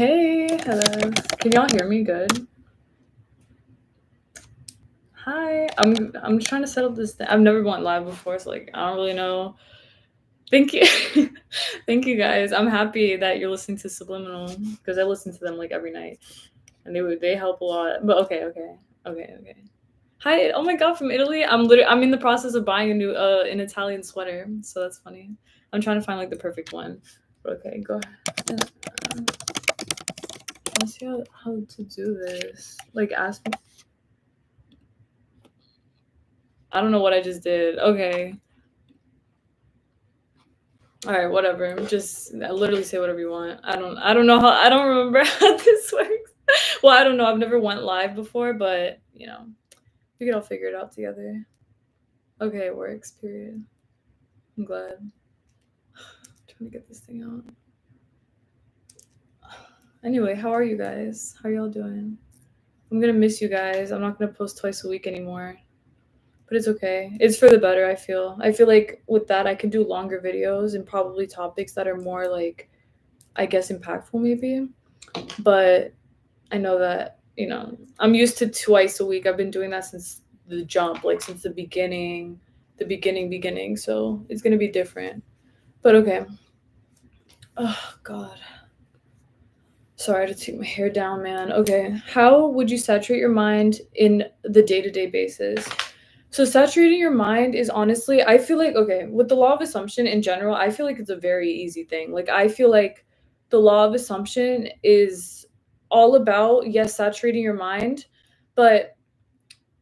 Hey, hello. Can y'all hear me good? Hi. I'm trying to set up this thing. I've never went live before, so like I don't really know. Thank you. Thank you guys. I'm happy that you're listening to Subliminal because I listen to them like every night. And they help a lot. But okay. Hi. Oh my god, from Italy. I'm in the process of buying a new an Italian sweater. So that's funny. I'm trying to find like the perfect one. Okay, go ahead. Let's see how to do this. Like ask me. I don't know what I just did. Okay. All right, whatever. Just literally say whatever you want. I don't know how I don't remember how this works. Well, I don't know. I've never went live before, but we could all figure it out together. Okay, it works, period. I'm glad. Trying to get this thing out. Anyway, how are you guys? How are y'all doing? I'm gonna miss you guys. I'm not gonna post twice a week anymore. But it's okay. It's for the better, I feel. I feel like with that I can do longer videos and probably topics that are more like I guess impactful maybe. But I know that, I'm used to twice a week. I've been doing that since the jump, like since the beginning. So it's gonna be different. But okay. Oh God. Sorry, I had to take my hair down, man. Okay. How would you saturate your mind in the day-to-day basis? So saturating your mind is honestly, I feel like, okay, with the law of assumption in general, I feel like it's a very easy thing. Like I feel like the law of assumption is all about, yes, saturating your mind, but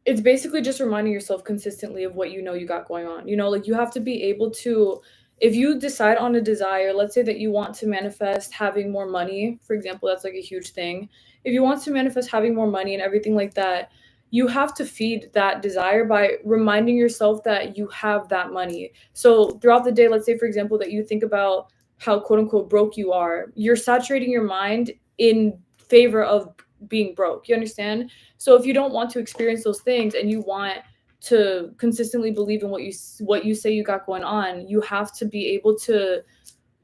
it's basically just reminding yourself consistently of what you know you got going on. Like you have to be able to, if you decide on a desire, let's say that you want to manifest having more money, for example, that's like a huge thing. If you want to manifest having more money and everything like that, you have to feed that desire by reminding yourself that you have that money. So throughout the day, let's say, for example, that you think about how quote unquote broke you are, you're saturating your mind in favor of being broke. You understand? So if you don't want to experience those things and you want to consistently believe in what you say you got going on, you have to be able to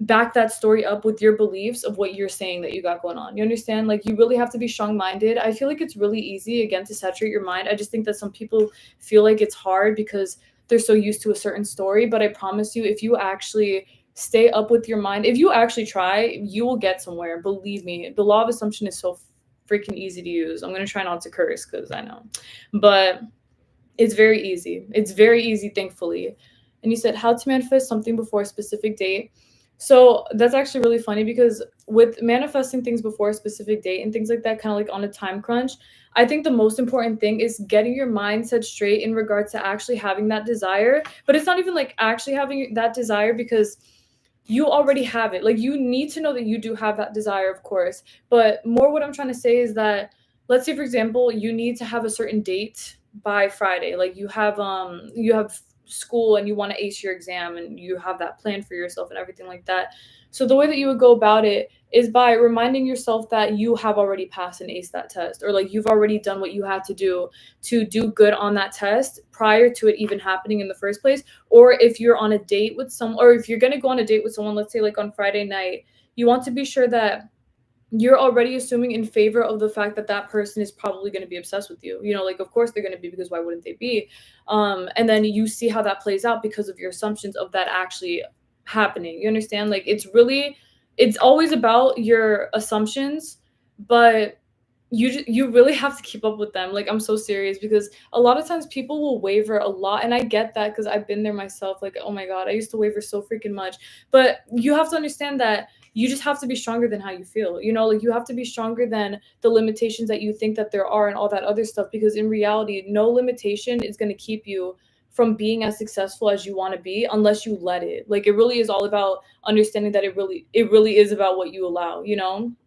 back that story up with your beliefs of what you're saying that you got going on. You understand? Like you really have to be strong-minded. I feel like it's really easy again to saturate your mind. I just think that some people feel like it's hard because they're so used to a certain story, but I promise you if you actually stay up with your mind, if you actually try, you will get somewhere. Believe me. The law of assumption is so freaking easy to use. I'm going to try not to curse cuz I know. But it's very easy. It's very easy, thankfully. And you said how to manifest something before a specific date. So that's actually really funny because with manifesting things before a specific date and things like that, kind of like on a time crunch, I think the most important thing is getting your mindset straight in regards to actually having that desire. But it's not even like actually having that desire because you already have it. Like you need to know that you do have that desire, of course. But more what I'm trying to say is that let's say for example, you need to have a certain date by Friday. Like you have school and you want to ace your exam and you have that plan for yourself and everything like that. So the way that you would go about it is by reminding yourself that you have already passed and aced that test, or like you've already done what you had to do good on that test prior to it even happening in the first place. Or if you're on a date with someone, or if you're going to go on a date with someone, let's say like on Friday night, you want to be sure that you're already assuming in favor of the fact that that person is probably going to be obsessed with you. Like of course they're going to be, because why wouldn't they be? And then you see how that plays out because of your assumptions of that actually happening. You understand? Like it's always about your assumptions, but you really have to keep up with them. Like I'm so serious because a lot of times people will waver a lot, and I get that because I've been there myself. Like oh my god, I used to waver so freaking much. But you have to understand that you just have to be stronger than how you feel. Like you have to be stronger than the limitations that you think that there are and all that other stuff, because in reality no limitation is going to keep you from being as successful as you want to be unless you let it. Like it really is all about understanding that it really is about what you allow.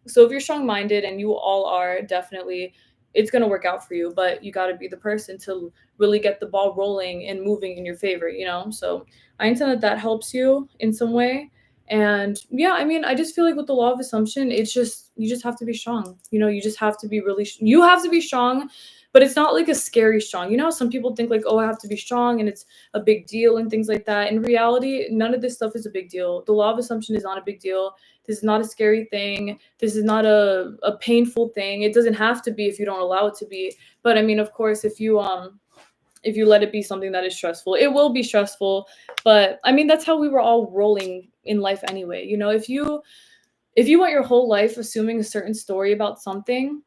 So if you're strong-minded, and you all are, definitely it's going to work out for you, but you got to be the person to really get the ball rolling and moving in your favor. So I intend that helps you in some way. And yeah, I mean, I just feel like with the law of assumption, it's just you just have to be strong. You just have to be you have to be strong but it's not like a scary strong. You know, some people think like, oh, I have to be strong and it's a big deal and things like that. In reality, none of this stuff is a big deal. The law of assumption is not a big deal. This is not a scary thing. This is not a painful thing. It doesn't have to be if you don't allow it to be. But I mean, of course, if you let it be something that is stressful, it will be stressful. But I mean, that's how we were all rolling in life anyway. You know, if you went your whole life assuming a certain story about something,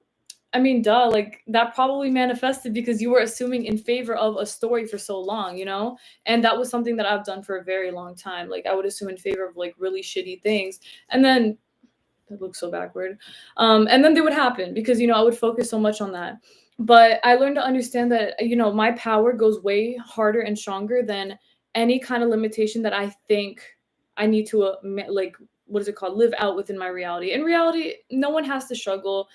I mean, duh, like that probably manifested because you were assuming in favor of a story for so long, you know? And that was something that I've done for a very long time. Like I would assume in favor of like really shitty things. And then that looks so backward. And then they would happen because, you know, I would focus so much on that. But I learned to understand that, you know, my power goes way harder and stronger than any kind of limitation that I think I need to, like, what is it called? Live out within my reality. In reality, no one has to struggle.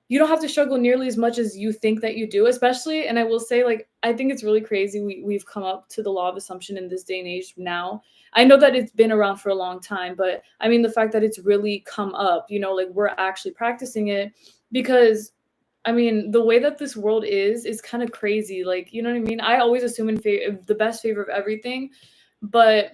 You don't have to struggle nearly as much as you think that you do, especially, and I will say, like, I think it's really crazy we've come up to the law of assumption in this day and age now. I know that it's been around for a long time, but I mean the fact that it's really come up, you know, like we're actually practicing it because I mean the way that this world is kind of crazy. Like, you know what I mean? I always assume in the best favor of everything, but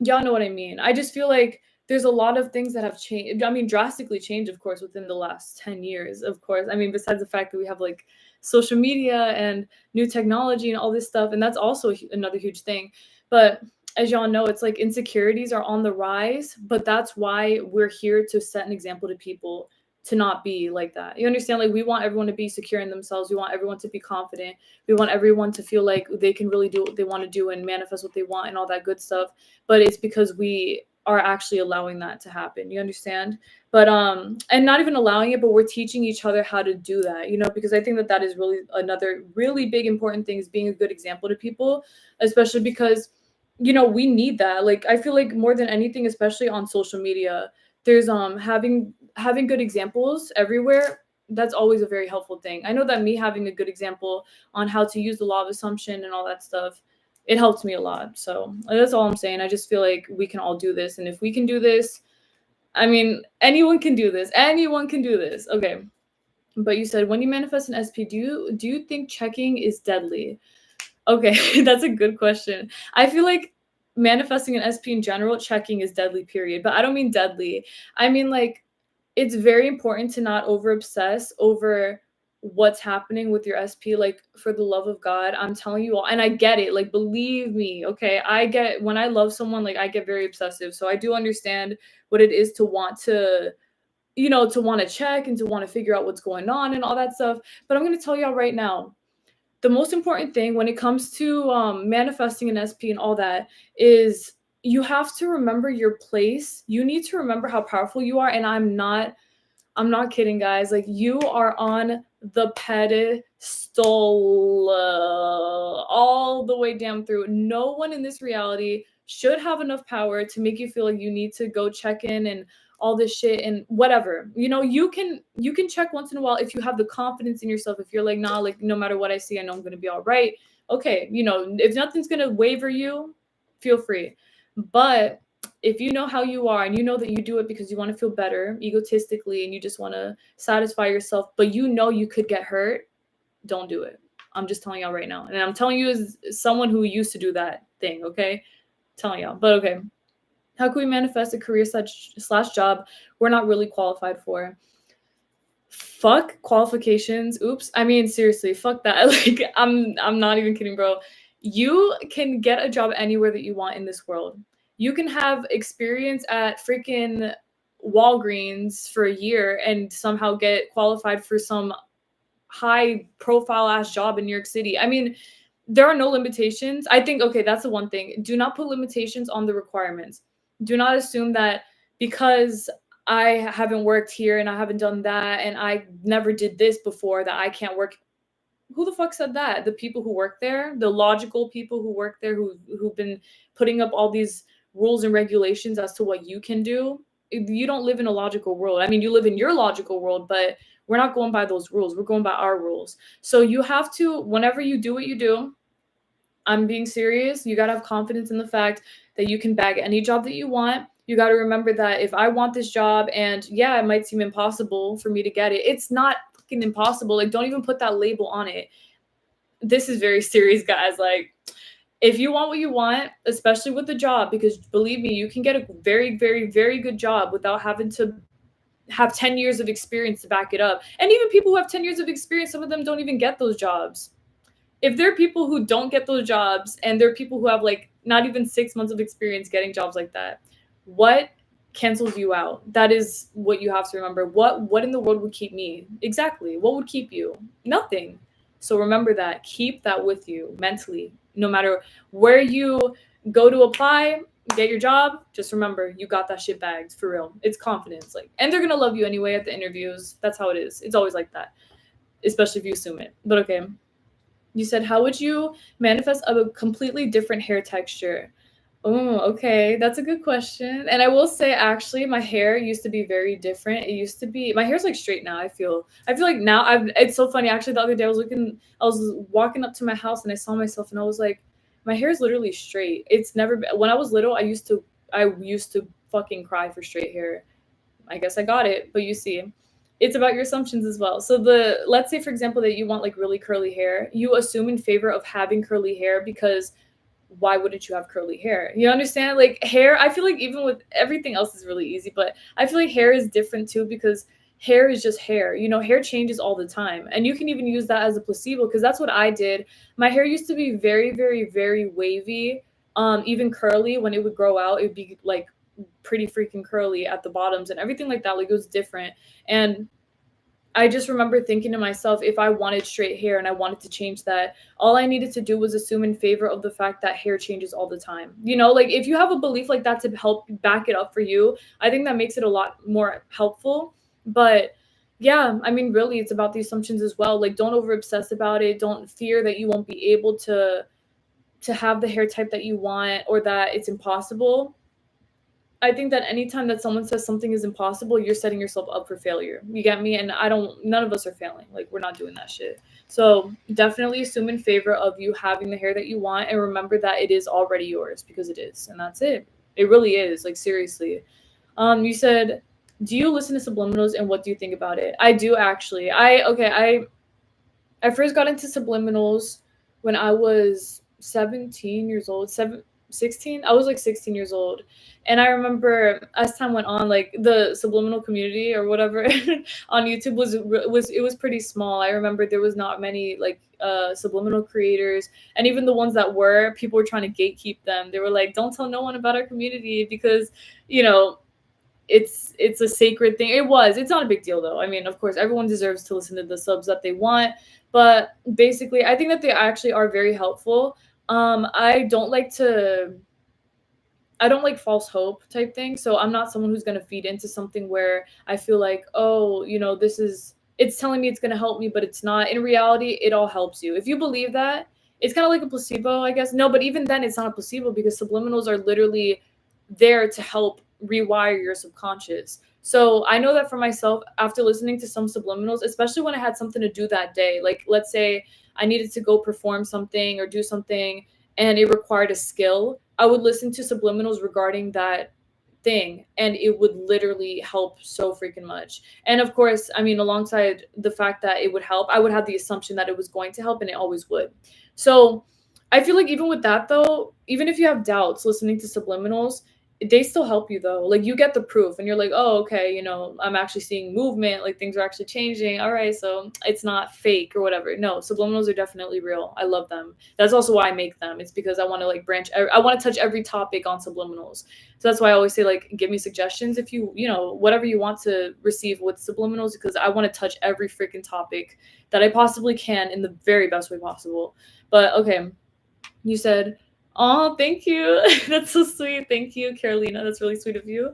y'all know what I mean. I just feel like there's a lot of things that have changed. I mean, drastically changed, of course, within the last 10 years, of course. I mean, besides the fact that we have like social media and new technology and all this stuff, and that's also another huge thing. But as y'all know, it's like insecurities are on the rise, but that's why we're here to set an example to people to not be like that. You understand? Like, we want everyone to be secure in themselves. We want everyone to be confident. We want everyone to feel like they can really do what they want to do and manifest what they want and all that good stuff, but it's because we are actually allowing that to happen. You understand? But and not even allowing it, but we're teaching each other how to do that, you know, because I think that that is really another really big important thing, is being a good example to people, especially because, you know, we need that. Like, I feel like more than anything, especially on social media, there's having good examples everywhere. That's always a very helpful thing. I know that me having a good example on how to use the law of assumption and all that stuff, it helped me a lot. So that's all I'm saying. I just feel like we can all do this. And if we can do this, I mean, anyone can do this. Anyone can do this. Okay. But you said, when you manifest an SP, do you think checking is deadly? Okay, that's a good question. I feel like manifesting an SP in general, checking is deadly, period. But I don't mean deadly. I mean, like, it's very important to not over obsess over what's happening with your SP. Like, for the love of God, I'm telling you all, and I get it. Like, believe me, okay? I get, when I love someone, like, I get very obsessive. So I do understand what it is to want to, you know, to want to check and to want to figure out what's going on and all that stuff. But I'm going to tell y'all right now, the most important thing when it comes to manifesting an SP and all that is you have to remember your place. You need to remember how powerful you are. And I'm not kidding, guys. Like, you are on the pedestal all the way down through. No one in this reality should have enough power to make you feel like you need to go check in and all this shit and whatever. You know, you can check once in a while if you have the confidence in yourself. If you're like, nah, like, no matter what I see, I know I'm gonna be all right. Okay, you know, if nothing's gonna waver you, feel free. But if you know how you are and you know that you do it because you want to feel better egotistically and you just want to satisfy yourself, but you know you could get hurt, don't do it. I'm just telling y'all right now. And I'm telling you as someone who used to do that thing, okay? Telling y'all. But okay. How can we manifest a career slash job we're not really qualified for? Fuck qualifications. Oops. I mean, seriously, fuck that. Like, I'm not even kidding, bro. You can get a job anywhere that you want in this world. You can have experience at freaking Walgreens for a year and somehow get qualified for some high profile ass job in New York City. I mean, there are no limitations. I think, okay, that's the one thing. Do not put limitations on the requirements. Do not assume that because I haven't worked here and I haven't done that and I never did this before that I can't work. Who the fuck said that? The people who work there, the logical people who work there, who've been putting up all these rules and regulations as to what you can do. You don't live in a logical world. I mean, you live in your logical world, but we're not going by those rules. We're going by our rules. So you have to, whenever you do what you do, I'm being serious. You got to have confidence in the fact that you can bag any job that you want. You got to remember that if I want this job and yeah, it might seem impossible for me to get it, it's not fucking impossible. Like, don't even put that label on it. This is very serious, guys. Like, if you want what you want, especially with the job, because believe me, you can get a very, very, very good job without having to have 10 years of experience to back it up. And even people who have 10 years of experience, some of them don't even get those jobs. If there are people who don't get those jobs and there are people who have like not even 6 months of experience getting jobs like that, what cancels you out? That is what you have to remember. What in the world would keep me? Exactly. What would keep you? Nothing. So remember that. Keep that with you mentally. No matter where you go to apply, get your job, just remember you got that shit bagged for real. It's confidence. Like, and they're gonna love you anyway at the interviews. That's how it is. It's always like that. Especially if you assume it. But okay. You said, how would you manifest a completely different hair texture? Oh, okay. That's a good question. And I will say, actually, my hair used to be very different. It used to be, my hair's like straight now. I feel like now it's so funny. Actually, the other day I was walking up to my house and I saw myself and I was like, my hair is literally straight. It's never been, when I was little, I used to fucking cry for straight hair. I guess I got it, but you see, it's about your assumptions as well. So let's say for example that you want like really curly hair, you assume in favor of having curly hair because why wouldn't you have curly hair? You understand? Like hair, I feel like even with everything else is really easy, but I feel like hair is different too because hair is just hair. Hair changes all the time. And you can even use that as a placebo because that's what I did. My hair used to be very, very, very wavy. Even curly when it would grow out, it would be like pretty freaking curly at the bottoms and everything like that. Like it was different. And I just remember thinking to myself, if I wanted straight hair and I wanted to change that, all I needed to do was assume in favor of the fact that hair changes all the time. Like if you have a belief like that to help back it up for you, I think that makes it a lot more helpful. But yeah, I mean, really, it's about the assumptions as well. Like, don't over obsess about it. Don't fear that you won't be able to have the hair type that you want or that it's impossible. I think that anytime that someone says something is impossible, you're setting yourself up for failure. You get me? And none of us are failing. Like, we're not doing that shit. So definitely assume in favor of you having the hair that you want and remember that it is already yours because it is. And that's it. It really is. Like, seriously. You said, do you listen to subliminals and what do you think about it? I do actually. I first got into subliminals when I was 17 years old, 16. I was like 16 years old. And I remember as time went on, like the subliminal community or whatever on YouTube was pretty small. I remember there was not many like subliminal creators, and even the ones that were, people were trying to gatekeep them. They were like, don't tell no one about our community because, you know, it's a sacred thing. It's not a big deal though. I mean, of course, everyone deserves to listen to the subs that they want, but basically I think that they actually are very helpful. I don't like false hope type thing. So I'm not someone who's going to feed into something where I feel like, oh, it's telling me it's going to help me, but it's not. In reality, it all helps you. If you believe that, it's kind of like a placebo, I guess. No, but even then it's not a placebo because subliminals are literally there to help rewire your subconscious. So I know that for myself, after listening to some subliminals, especially when I had something to do that day, like let's say I needed to go perform something or do something and it required a skill, I would listen to subliminals regarding that thing and it would literally help so freaking much. And of course, I mean, alongside the fact that it would help, I would have the assumption that it was going to help and it always would. So I feel like even with that though, even if you have doubts listening to subliminals, they still help you though. Like you get the proof and you're like, oh, okay, I'm actually seeing movement, like things are actually changing. All right, so it's not fake or whatever. No, subliminals are definitely real. I love them. That's also why I make them. It's because I want to like I want to touch every topic on subliminals. So that's why I always say like, give me suggestions if whatever you want to receive with subliminals, because I want to touch every freaking topic that I possibly can in the very best way possible. But okay, you said, oh, thank you. That's so sweet. Thank you, Carolina. That's really sweet of you.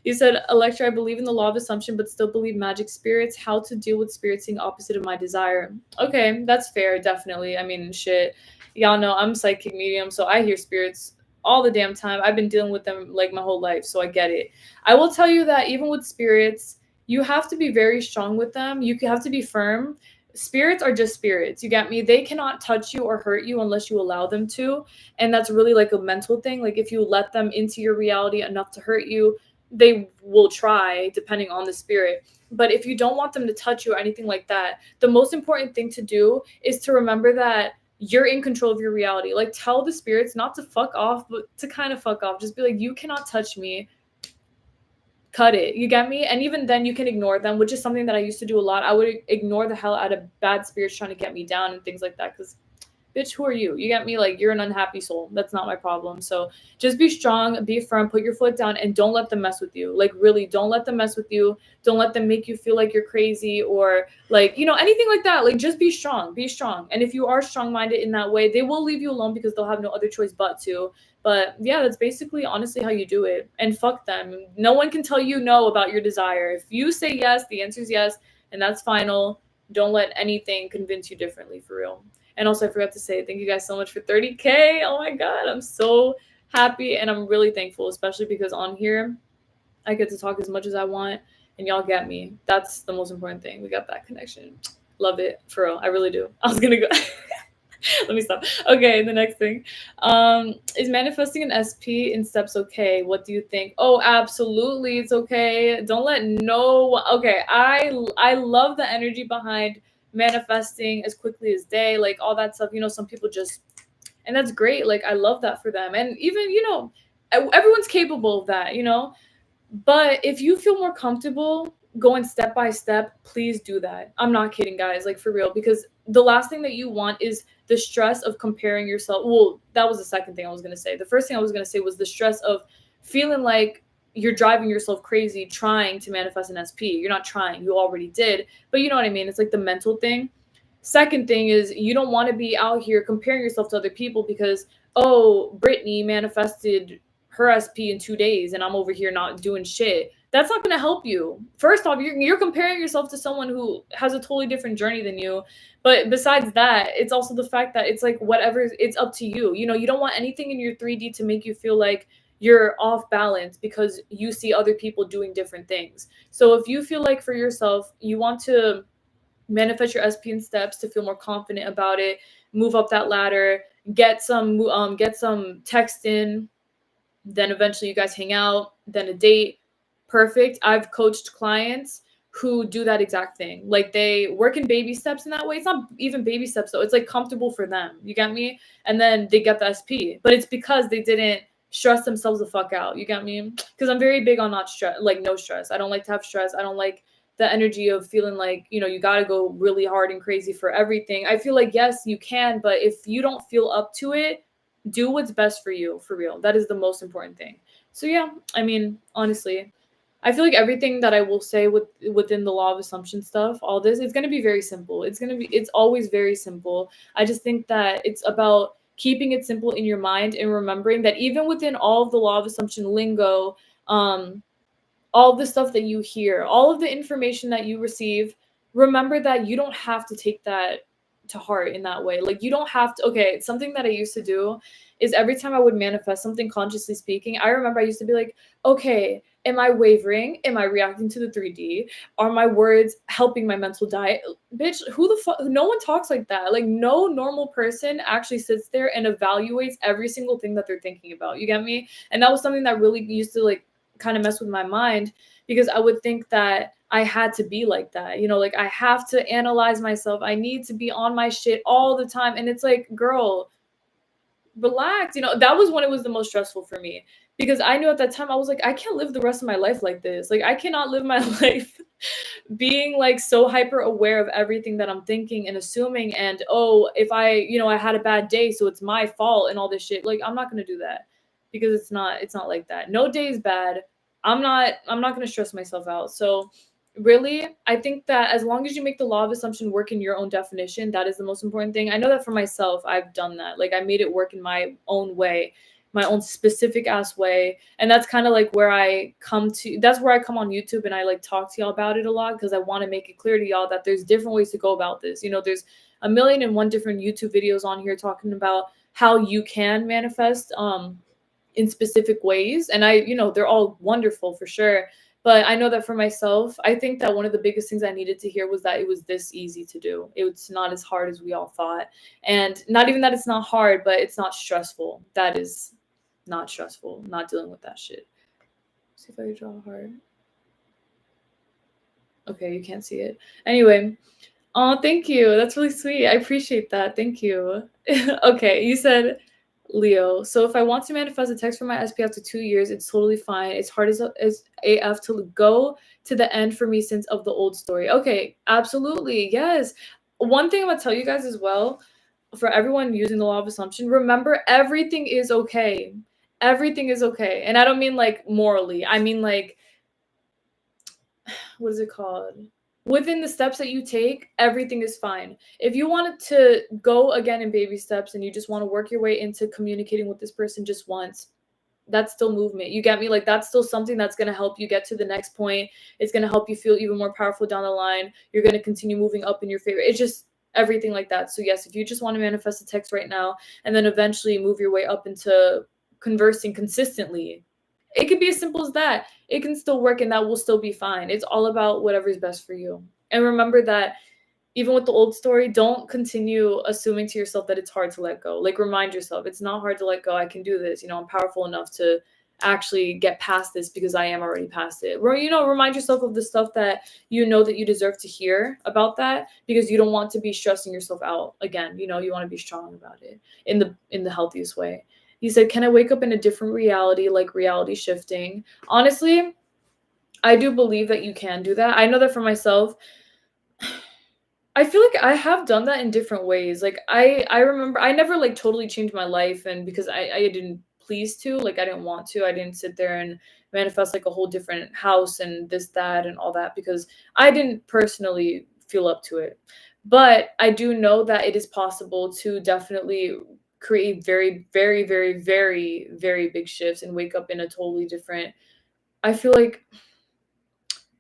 You said, Electra, I believe in the law of assumption, but still believe magic spirits. How to deal with spirits being opposite of my desire. Okay, that's fair. Definitely. I mean, shit. Y'all know I'm psychic medium, so I hear spirits all the damn time. I've been dealing with them like my whole life, so I get it. I will tell you that even with spirits, you have to be very strong with them. You have to be firm. Spirits are just spirits. You get me? They cannot touch you or hurt you unless you allow them to. And that's really like a mental thing. Like if you let them into your reality enough to hurt you, they will try depending on the spirit. But if you don't want them to touch you or anything like that, the most important thing to do is to remember that you're in control of your reality. Like, tell the spirits not to fuck off, but to kind of fuck off. Just be like, you cannot touch me. Cut it. You get me? And even then you can ignore them, which is something that I used to do a lot. I would ignore the hell out of bad spirits trying to get me down and things like that, because bitch, who are you? You get me? Like, you're an unhappy soul. That's not my problem. So just be strong, be firm, put your foot down, and don't let them mess with you. Like, really, don't let them mess with you. Don't let them make you feel like you're crazy or like, anything like that. Like, just be strong. Be strong. And if you are strong-minded in that way, they will leave you alone because they'll have no other choice but to. But yeah, that's basically honestly how you do it. And fuck them. No one can tell you no about your desire. If you say yes, the answer is yes, and that's final. Don't let anything convince you differently, for real. And also, I forgot to say, thank you guys so much for 30K. Oh my God, I'm so happy and I'm really thankful, especially because on here, I get to talk as much as I want and y'all get me. That's the most important thing. We got that connection. Love it, for real. I really do. I was gonna go. Let me stop. Okay, the next thing. Is manifesting an SP in steps okay? What do you think? Oh, absolutely, it's okay. Don't let no. Okay, I love the energy behind manifesting as quickly as day, like all that stuff. Some people just, and that's great. Like, I love that for them, and even everyone's capable of that. But if you feel more comfortable going step by step, please do that. I'm not kidding, guys, like for real, because the last thing that you want is the stress of comparing yourself. Well, that was the second thing I was going to say. The first thing I was going to say was the stress of feeling like you're driving yourself crazy trying to manifest an SP. You're not trying, you already did. But you know what I mean? It's like the mental thing. Second thing is, you don't want to be out here comparing yourself to other people because, oh, Brittany manifested her SP in 2 days and I'm over here not doing shit. That's not going to help you. First off, you're comparing yourself to someone who has a totally different journey than you. But besides that, it's also the fact that it's like whatever, it's up to you. You don't want anything in your 3D to make you feel like you're off balance because you see other people doing different things. So if you feel like for yourself, you want to manifest your SP in steps to feel more confident about it, move up that ladder, get some text in, then eventually you guys hang out, then a date. Perfect. I've coached clients who do that exact thing. Like, they work in baby steps in that way. It's not even baby steps though. It's like comfortable for them. You get me? And then they get the SP. But it's because they didn't stress themselves the fuck out. You get me? Because I'm very big on not stress, like no stress. I don't like to have stress. I don't like the energy of feeling like, you got to go really hard and crazy for everything. I feel like, yes, you can, but if you don't feel up to it, do what's best for you, for real. That is the most important thing. So yeah, I mean, honestly, I feel like everything that I will say within the law of assumption stuff, all this, it's going to be very simple. It's always very simple. I just think that it's about keeping it simple in your mind and remembering that even within all of the law of assumption lingo, um, all of the stuff that you hear, all of the information that you receive, remember that you don't have to take that to heart in that way. Like, you don't have to. Okay, something that I used to do is every time I would manifest something, consciously speaking, I remember I used to be like, okay, am I wavering? Am I reacting to the 3D? Are my words helping my mental diet? Bitch, who the fuck? No one talks like that. Like, no normal person actually sits there and evaluates every single thing that they're thinking about. You get me? And that was something that really used to like kind of mess with my mind, because I would think that I had to be like that. Like, I have to analyze myself. I need to be on my shit all the time. And it's like, girl, relax. That was when it was the most stressful for me, because I knew at that time I was like, I can't live the rest of my life like this. Like, I cannot live my life being like so hyper aware of everything that I'm thinking and assuming, and oh, if I had a bad day, so it's my fault and all this shit. Like, I'm not going to do that, because it's not like that. No day is bad. I'm not going to stress myself out. So really, I think that as long as you make the law of assumption work in your own definition, that is the most important thing. I know that for myself, I've done that. Like, I made it work in my own way, my own specific ass way. And that's kind of like that's where I come on YouTube and I like talk to y'all about it a lot, because I want to make it clear to y'all that there's different ways to go about this. There's a million and one different YouTube videos on here talking about how you can manifest in specific ways. And they're all wonderful for sure. But I know that for myself, I think that one of the biggest things I needed to hear was that it was this easy to do. It's not as hard as we all thought. And not even that it's not hard, but it's not stressful. That is not stressful, not dealing with that shit. See if I can draw a heart. Okay, you can't see it. Anyway, oh, thank you. That's really sweet. I appreciate that. Thank you. Okay, you said Leo. So if I want to manifest a text from my SP after 2 years, it's totally fine. It's hard as AF to go to the end for me since of the old story. Okay, absolutely. Yes. One thing I'm gonna tell you guys as well, for everyone using the law of assumption, remember everything is okay. Everything is okay. And I don't mean like morally. I mean like, what is it called? Within the steps that you take, everything is fine. If you wanted to go again in baby steps and you just want to work your way into communicating with this person just once, that's still movement. You get me? Like, that's still something that's going to help you get to the next point. It's going to help you feel even more powerful down the line. You're going to continue moving up in your favor. It's just everything like that. So yes, if you just want to manifest a text right now and then eventually move your way up into conversing consistently, it could be as simple as that. It can still work and that will still be fine. It's all about whatever's best for you. And remember that even with the old story, don't continue assuming to yourself that it's hard to let go. Like, remind yourself, it's not hard to let go. I can do this. I'm powerful enough to actually get past this because I am already past it. Remind yourself of the stuff that you know that you deserve to hear about that, because you don't want to be stressing yourself out again. You want to be strong about it in the healthiest way. He said, "Can I wake up in a different reality, like reality shifting?" Honestly, I do believe that you can do that. I know that for myself. I feel like I have done that in different ways. Like, I remember I never like totally changed my life, and because I didn't please to, like, I didn't want to. I didn't sit there and manifest like a whole different house and this, that, and all that, because I didn't personally feel up to it. But I do know that it is possible to definitely create very, very, very, very, very big shifts and wake up in a totally different. I feel like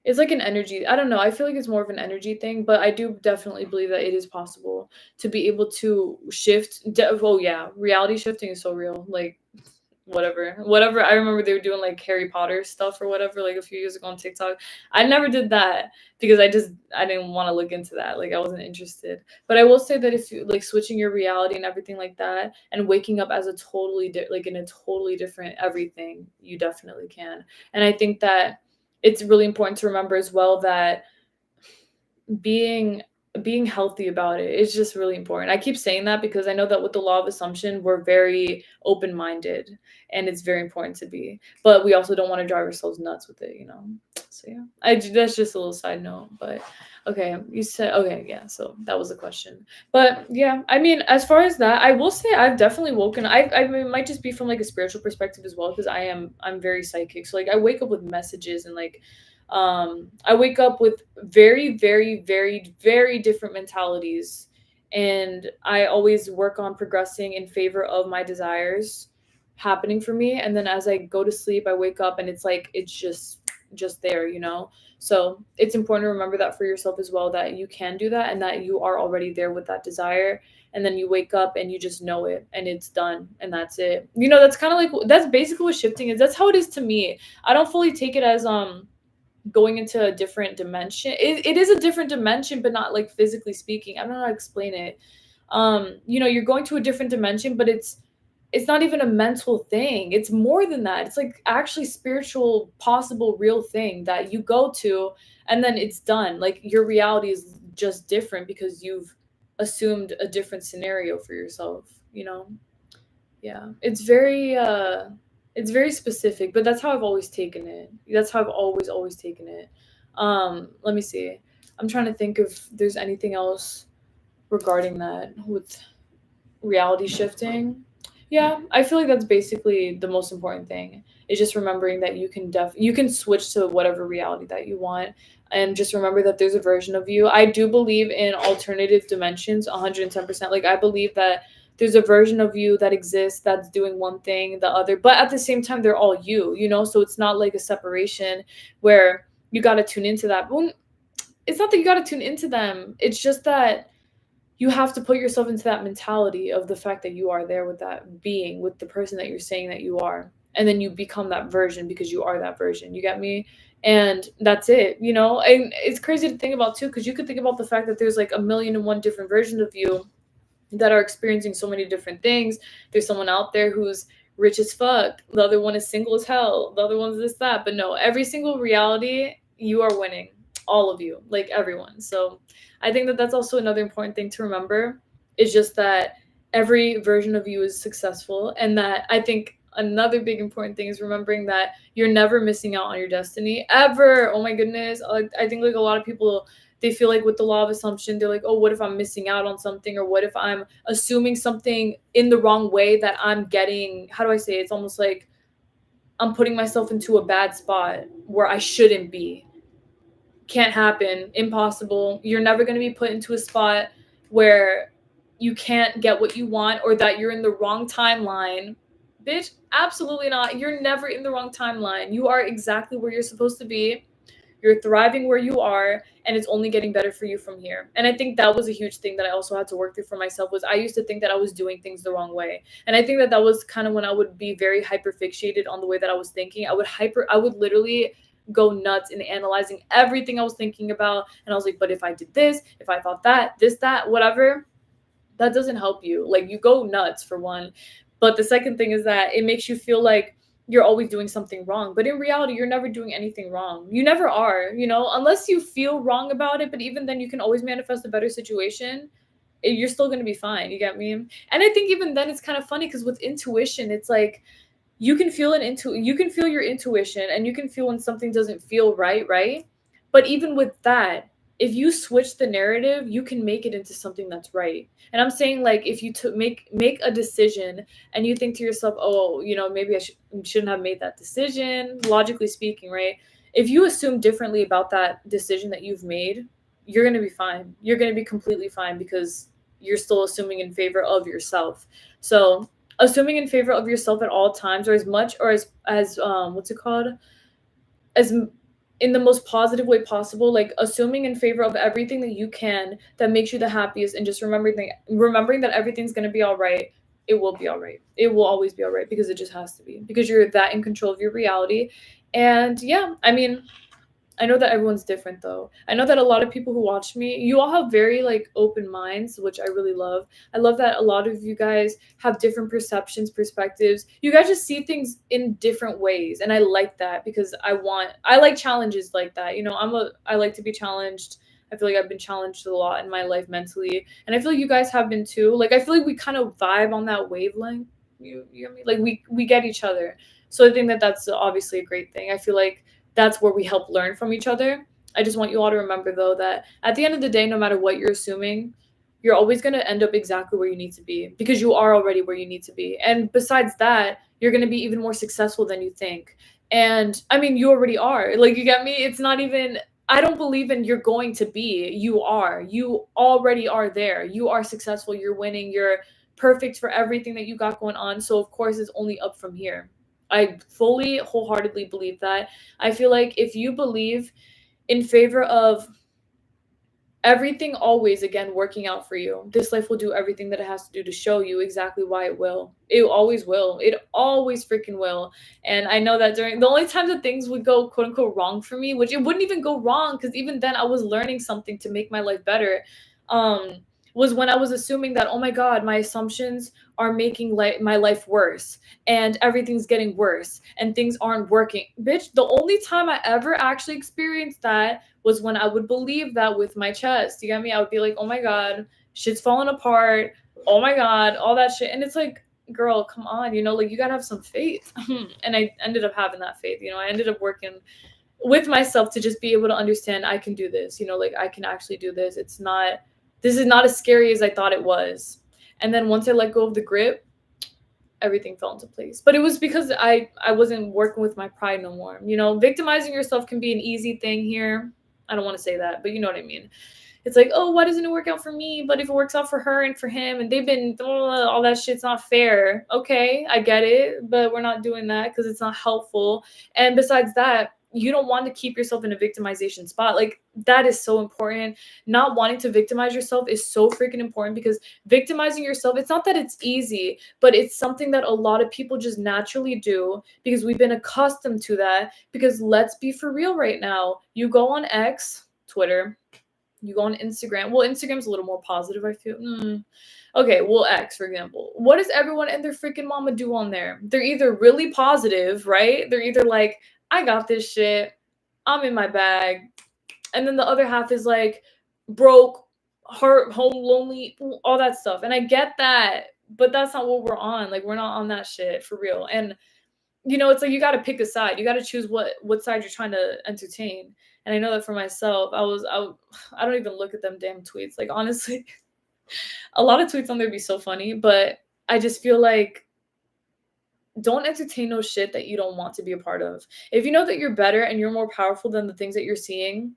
it's like an energy. I don't know. I feel like it's more of an energy thing, but I do definitely believe that it is possible to be able to shift. Oh yeah, reality shifting is so real. Like, whatever. I remember they were doing like Harry Potter stuff or whatever, like a few years ago on TikTok. I never did that because I didn't want to look into that. Like, I wasn't interested. But I will say that if you like switching your reality and everything like that, and waking up as a totally like in a totally different everything, you definitely can. And I think that it's really important to remember as well that being being healthy about it is just really important. I keep saying that because I know that with the law of assumption, we're very open-minded, and it's very important to be. But we also don't want to drive ourselves nuts with it. So yeah, that's just a little side note. But okay, you said okay, yeah. So that was the question. But yeah, I mean, as far as that, I will say I've definitely woken. I mean, it might just be from like a spiritual perspective as well, because I'm very psychic. So like I wake up with messages, and like I wake up with very, very, very, very different mentalities, and I always work on progressing in favor of my desires happening for me. And then as I go to sleep, I wake up and it's like it's just there. So it's important to remember that for yourself as well, that you can do that and that you are already there with that desire. And then you wake up and you just know it, and it's done, and that's it. That's kind of like, that's basically what shifting is. That's how it is to me. I don't fully take it as going into a different dimension. It is a different dimension, but not like physically speaking. I don't know how to explain it. You're going to a different dimension, but it's not even a mental thing. It's more than that. It's like actually spiritual, possible, real thing that you go to, and then it's done. Like, your reality is just different because you've assumed a different scenario for yourself, Yeah. It's very specific, but that's how I've always taken it. That's how I've always taken it. Let me see. I'm trying to think if there's anything else regarding that with reality shifting. Yeah, I feel like that's basically the most important thing. Is just remembering that you can switch to whatever reality that you want, and just remember that there's a version of you. I do believe in alternative dimensions 110%. Like, I believe that there's a version of you that exists that's doing one thing, the other, but at the same time they're all you. So it's not like a separation where you got to tune into that. Well, it's not that you got to tune into them. It's just that you have to put yourself into that mentality of the fact that you are there with that being, with the person that you're saying that you are. And then you become that version because you are that version. You get me? And that's it. And it's crazy to think about too, because you could think about the fact that there's like a million and one different versions of you that are experiencing so many different things. There's someone out there who's rich as fuck. The other one is single as hell. The other one's this, that. But no, every single reality, you are winning. all of you, like everyone. So I think that that's also another important thing to remember, is just that every version of you is successful, and that I think another big important thing is remembering that you're never missing out on your destiny ever. Oh my goodness. I think like a lot of people, they feel like with the law of assumption, they're like, oh, what if I'm missing out on something, or what if I'm assuming something in the wrong way that I'm getting, how do I say it? It's almost like I'm putting myself into a bad spot where I shouldn't be. Can't happen. Impossible. You're never going to be put into a spot where you can't get what you want, or that you're in the wrong timeline. Bitch, absolutely not. You're never in the wrong timeline. You are exactly where you're supposed to be. You're thriving where you are, and it's only getting better for you from here. And I think that was a huge thing that I also had to work through for myself, was I used to think that I was doing things the wrong way. And I think that that was kind of when I would be very hyper fixated on the way that I was thinking. I would literally go nuts in analyzing everything I was thinking about. And I was like, but if I did this, if I thought that, this, that, whatever, that doesn't help you. Like, you go nuts, for one. But the second thing is that it makes you feel like you're always doing something wrong. But in reality, you're never doing anything wrong. You never are, unless you feel wrong about it. But even then, you can always manifest a better situation. You're still going to be fine. You get me? And I think even then, it's kind of funny, because with intuition, it's like, you can feel you can feel your intuition, and you can feel when something doesn't feel right. But even with that, if you switch the narrative, you can make it into something that's right. And I'm saying, like, if you make a decision, and you think to yourself, oh, maybe shouldn't have made that decision, logically speaking, right? If you assume differently about that decision that you've made, you're going to be fine. You're going to be completely fine, because you're still assuming in favor of yourself. So assuming in favor of yourself at all times, or as much, or as what's it called, as in the most positive way possible, like assuming in favor of everything that you can, that makes you the happiest, and just remembering that everything's going to be all right. It will be all right. It will always be all right, because it just has to be, because you're that in control of your reality. And yeah, I mean, I know that everyone's different, though. I know that a lot of people who watch me, you all have very like open minds, which I really love. I love that a lot of you guys have different perceptions, perspectives. You guys just see things in different ways, and I like that, because I like challenges like that. I like to be challenged. I feel like I've been challenged a lot in my life mentally, and I feel like you guys have been too. Like, I feel like we kind of vibe on that wavelength. You know what I mean? Like, we get each other. So I think that that's obviously a great thing. I feel like that's where we help learn from each other. I just want you all to remember, though, that at the end of the day, no matter what you're assuming, you're always going to end up exactly where you need to be, because you are already where you need to be. And besides that, you're going to be even more successful than you think. And I mean, you already are. Like, you get me? It's not even, I don't believe in you're going to be. You are. You already are there. You are successful. You're winning. You're perfect for everything that you got going on. So, of course, it's only up from here. I fully, wholeheartedly believe that. I feel like if you believe in favor of everything always, again, working out for you, this life will do everything that it has to do to show you exactly why it will. It always will. It always freaking will. And I know that during the only time that things would go quote unquote wrong for me, which it wouldn't even go wrong, because even then I was learning something to make my life better, was when I was assuming that, oh my God, my assumptions are making my life worse, and everything's getting worse, and things aren't working. Bitch, the only time I ever actually experienced that was when I would believe that with my chest. You get me? I would be like, oh my God, shit's falling apart. Oh my God, all that shit. And it's like, girl, come on, like, you gotta have some faith. And I ended up having that faith. I ended up working with myself to just be able to understand I can do this, like, I can actually do this. This is not as scary as I thought it was. And then once I let go of the grip, everything fell into place. But it was because I wasn't working with my pride no more. Victimizing yourself can be an easy thing here. I don't want to say that, but you know what I mean. It's like, oh, why doesn't it work out for me? But if it works out for her and for him, and they've been, all that shit's not fair. Okay, I get it, but we're not doing that because it's not helpful. And besides that, you don't want to keep yourself in a victimization spot. Like, that is so important. Not wanting to victimize yourself is so freaking important, because victimizing yourself, it's not that it's easy, but it's something that a lot of people just naturally do, because we've been accustomed to that. Because let's be for real right now. You go on X, Twitter, you go on Instagram. Well, Instagram's a little more positive, I feel. Okay, well, X, for example. What does everyone and their freaking mama do on there? They're either really positive, right? They're either like, I got this shit, I'm in my bag, and then the other half is like broke, heart, home, lonely, all that stuff. And I get that, but that's not what we're on. Like, we're not on that shit for real. And it's like you got to pick a side. You got to choose what side you're trying to entertain. And I know that for myself, I don't even look at them damn tweets. Like, honestly, a lot of tweets on there be so funny, but I just feel like don't entertain no shit that you don't want to be a part of. If you know that you're better and you're more powerful than the things that you're seeing,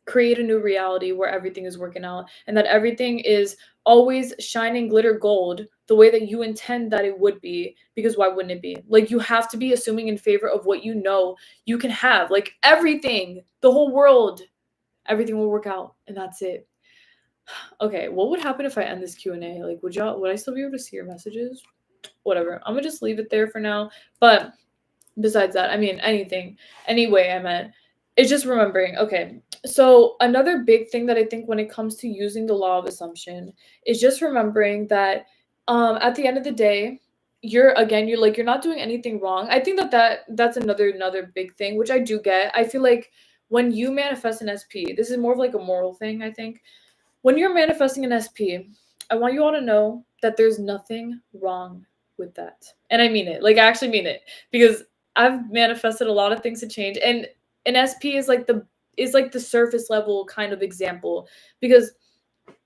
create a new reality where everything is working out and that everything is always shining glitter gold the way that you intend that it would be, because why wouldn't it be? Like, you have to be assuming in favor of what you know you can have. Like, everything, the whole world, everything will work out, and that's it. Okay, what would happen if I end this Q&A? Like, would I still be able to see your messages? Whatever, I'm gonna just leave it there for now. But besides that, I mean, anything, anyway, I meant, it's just remembering. Okay, so another big thing that I think when it comes to using the law of assumption is just remembering that at the end of the day, you're not doing anything wrong. I think that's another big thing, which I do get. I feel like when you manifest an SP, this is more of like a moral thing. I think when you're manifesting an SP, I want you all to know that there's nothing wrong with that. And I mean it. Like, I actually mean it, because I've manifested a lot of things to change, and an SP is like the surface level kind of example, because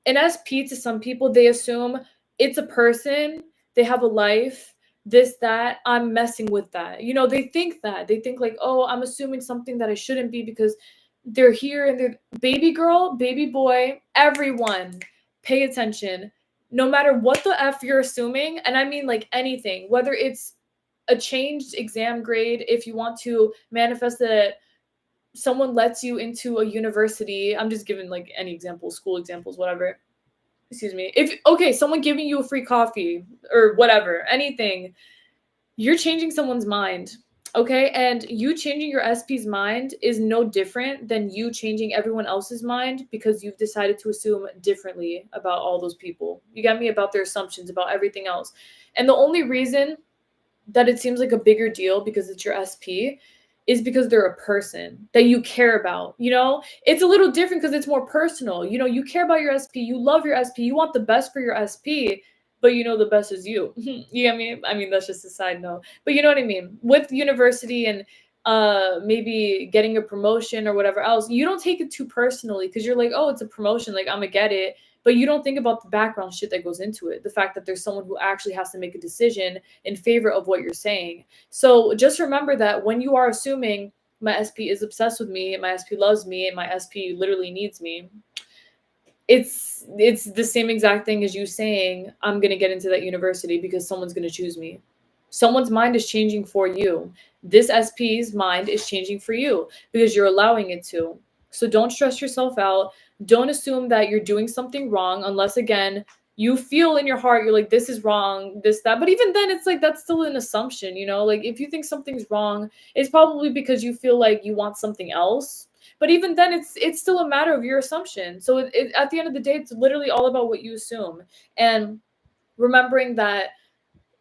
an SP, to some people, they assume it's a person, they have a life, this, that, I'm messing with that. They think that. They think like, oh, I'm assuming something that I shouldn't be because they're here and they're baby girl, baby boy, everyone, pay attention. No matter what the F you're assuming, and I mean like anything, whether it's a changed exam grade, if you want to manifest that someone lets you into a university, I'm just giving like any example, school examples, whatever. Excuse me. Someone giving you a free coffee or whatever, anything, you're changing someone's mind. Okay? And you changing your SP's mind is no different than you changing everyone else's mind because you've decided to assume differently about all those people. You got me? About their assumptions, about everything else. And the only reason that it seems like a bigger deal because it's your SP is because they're a person that you care about. It's a little different because it's more personal. You care about your SP, you love your SP, you want the best for your SP, but the best is you. You get me? I mean, that's just a side note, but you know what I mean? With university and maybe getting a promotion or whatever else, you don't take it too personally because you're like, oh, it's a promotion, like I'm gonna get it. But you don't think about the background shit that goes into it. The fact that there's someone who actually has to make a decision in favor of what you're saying. So just remember that when you are assuming my SP is obsessed with me, my SP loves me, and my SP literally needs me, it's the same exact thing as you saying, I'm going to get into that university because someone's going to choose me. Someone's mind is changing for you. This SP's mind is changing for you because you're allowing it to. So don't stress yourself out. Don't assume that you're doing something wrong unless, again, you feel in your heart, you're like, this is wrong, this, that. But even then, it's like, that's still an assumption, Like, if you think something's wrong, it's probably because you feel like you want something else. But even then, it's still a matter of your assumption. So at the end of the day, it's literally all about what you assume. And remembering that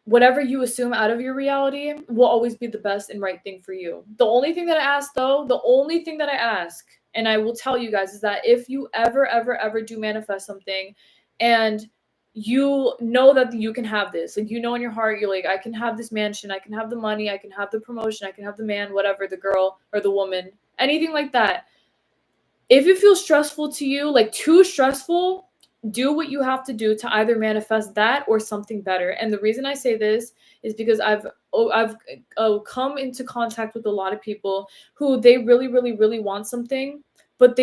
whatever you assume out of your reality will always be the best and right thing for you. The only thing that I ask, and I will tell you guys, is that if you ever do manifest something and you know that you can have this, like, in your heart, you're like, I can have this mansion, I can have the money, I can have the promotion, I can have the man, whatever, the girl or the woman, anything like that. If it feels stressful to you, like too stressful, do what you have to do to either manifest that or something better. And the reason I say this is because I've come into contact with a lot of people who they really want something, but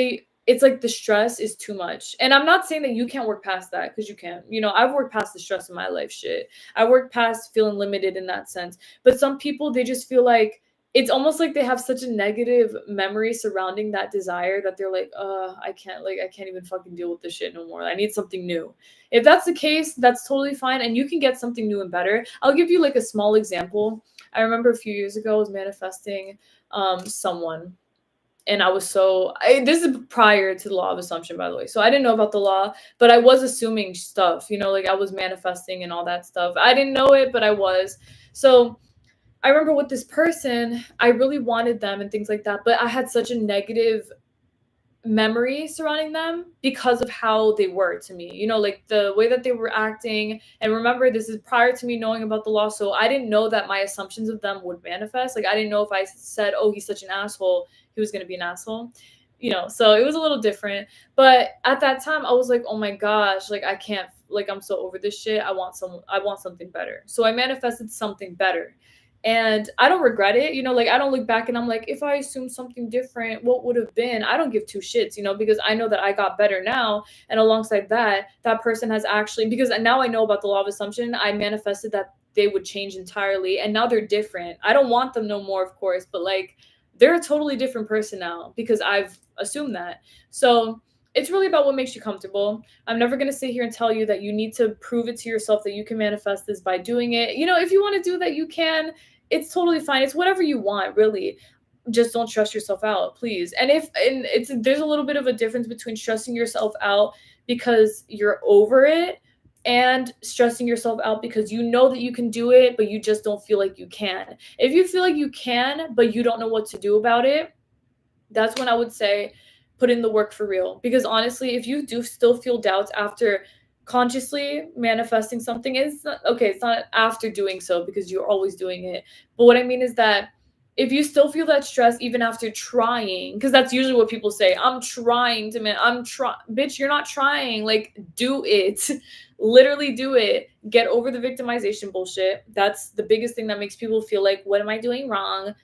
it's like the stress is too much. And I'm not saying that you can't work past that, because you can. I've worked past the stress in my life shit. I worked past feeling limited in that sense. But some people, they just feel like it's almost like they have such a negative memory surrounding that desire that they're like, I can't even fucking deal with this shit no more. I need something new. If that's the case, that's totally fine. And you can get something new and better. I'll give you like a small example. I remember a few years ago, I was manifesting someone. And I was this is prior to the law of assumption, by the way. So I didn't know about the law, but I was assuming stuff, like I was manifesting and all that stuff. I didn't know it, but I was. So I remember with this person, I really wanted them and things like that, but I had such a negative memory surrounding them because of how they were to me. You know, like the way that they were acting. And remember, this is prior to me knowing about the law. So I didn't know that my assumptions of them would manifest. Like I didn't know if I said, oh, he's such an asshole, he was going to be an asshole. You know, so it was a little different. But at that time, I was like, oh my gosh, like I can't, like I'm so over this shit. I want something better. So I manifested something better. And I don't regret it, you know, like I don't look back and I'm like, if I assumed something different, what would have been? I don't give two shits, you know, because I know that I got better now. And alongside that, that person has actually, because now I know about the law of assumption, I manifested that they would change entirely. And now they're different. I don't want them no more, of course, but like they're a totally different person now because I've assumed that. So it's really about what makes you comfortable. I'm never going to sit here and tell you that you need to prove it to yourself that you can manifest this by doing it. You know, if you want to do that, you can. It's totally fine. It's whatever you want, really. Just don't stress yourself out, please. And it's there's a little bit of a difference between stressing yourself out because you're over it and stressing yourself out because you know that you can do it, but you just don't feel like you can. If you feel like you can, but you don't know what to do about it, that's when I would say put in the work for real. Because honestly, if you do still feel doubts after consciously manifesting something, it's not okay, it's not after doing so because you're always doing it. But what I mean is that if you still feel that stress even after trying, because that's usually what people say, I'm trying to bitch, you're not trying. Like, do it. Literally do it. Get over the victimization bullshit. That's the biggest thing that makes people feel like, what am I doing wrong?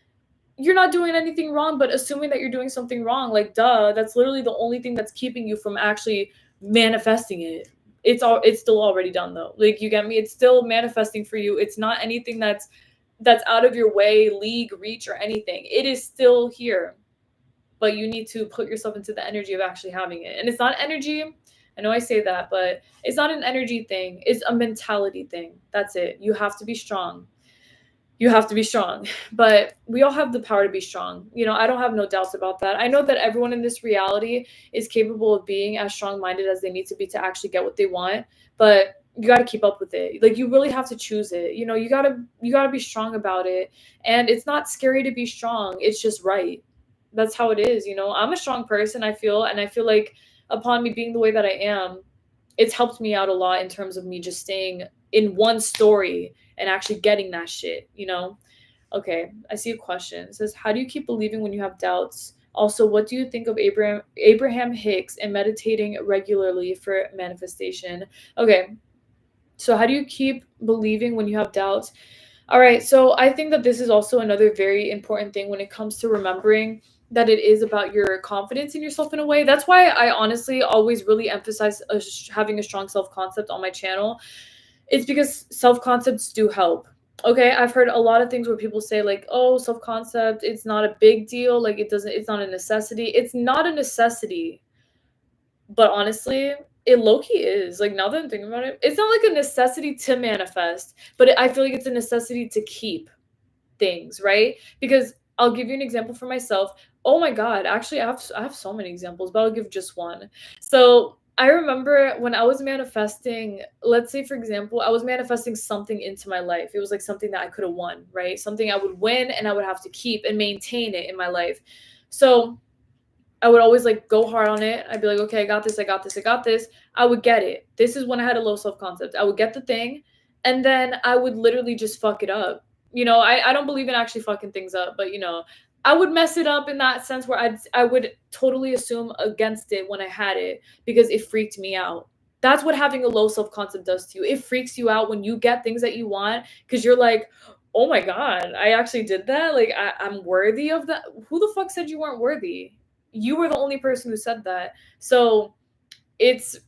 You're not doing anything wrong, but assuming that you're doing something wrong, like duh, that's literally the only thing that's keeping you from actually manifesting it. It's still already done though. Like you get me? It's still manifesting for you. It's not anything that's out of your way, league, reach, or anything. It is still here. But you need to put yourself into the energy of actually having it. And it's not energy. I know I say that, but it's not an energy thing. It's a mentality thing. That's it. You have to be strong. You have to be strong, but we all have the power to be strong. You know, I don't have no doubts about that. I know that everyone in this reality is capable of being as strong-minded as they need to be to actually get what they want, but you got to keep up with it. Like you really have to choose it. You know, you got to be strong about it. And it's not scary to be strong. It's just right. That's how it is, you know. I'm a strong person, I feel, and I feel like upon me being the way that I am, it's helped me out a lot in terms of me just staying in one story and actually getting that shit, you know? Okay, I see a question. It says, how do you keep believing when you have doubts? Also, what do you think of Abraham Hicks and meditating regularly for manifestation? Okay, so how do you keep believing when you have doubts? All right, so I think that this is also another very important thing when it comes to remembering that it is about your confidence in yourself in a way. That's why I honestly always really emphasize having a strong self concept on my channel. It's because self concepts do help. Okay, I've heard a lot of things where people say like, "Oh, self concept, it's not a big deal. Like it's not a necessity." It's not a necessity, but honestly, it low key is. Like now that I'm thinking about it, it's not like a necessity to manifest, but I feel like it's a necessity to keep things, right? Because I'll give you an example for myself. Oh my god, actually I have so many examples, but I'll give just one. So, I remember when I was manifesting, let's say for example, I was manifesting something into my life. It was like something that I could have won, right? Something I would win and I would have to keep and maintain it in my life. So, I would always like go hard on it. I'd be like, okay, I got this, I got this, I got this. I would get it. This is when I had a low self concept. I would get the thing and then I would literally just fuck it up. You know, I don't believe in actually fucking things up, but you know, I would mess it up in that sense where I would totally assume against it when I had it because it freaked me out. That's what having a low self concept does to you. It freaks you out when you get things that you want because you're like, oh my God, I actually did that. Like, I'm worthy of that. Who the fuck said you weren't worthy? You were the only person who said that. So it's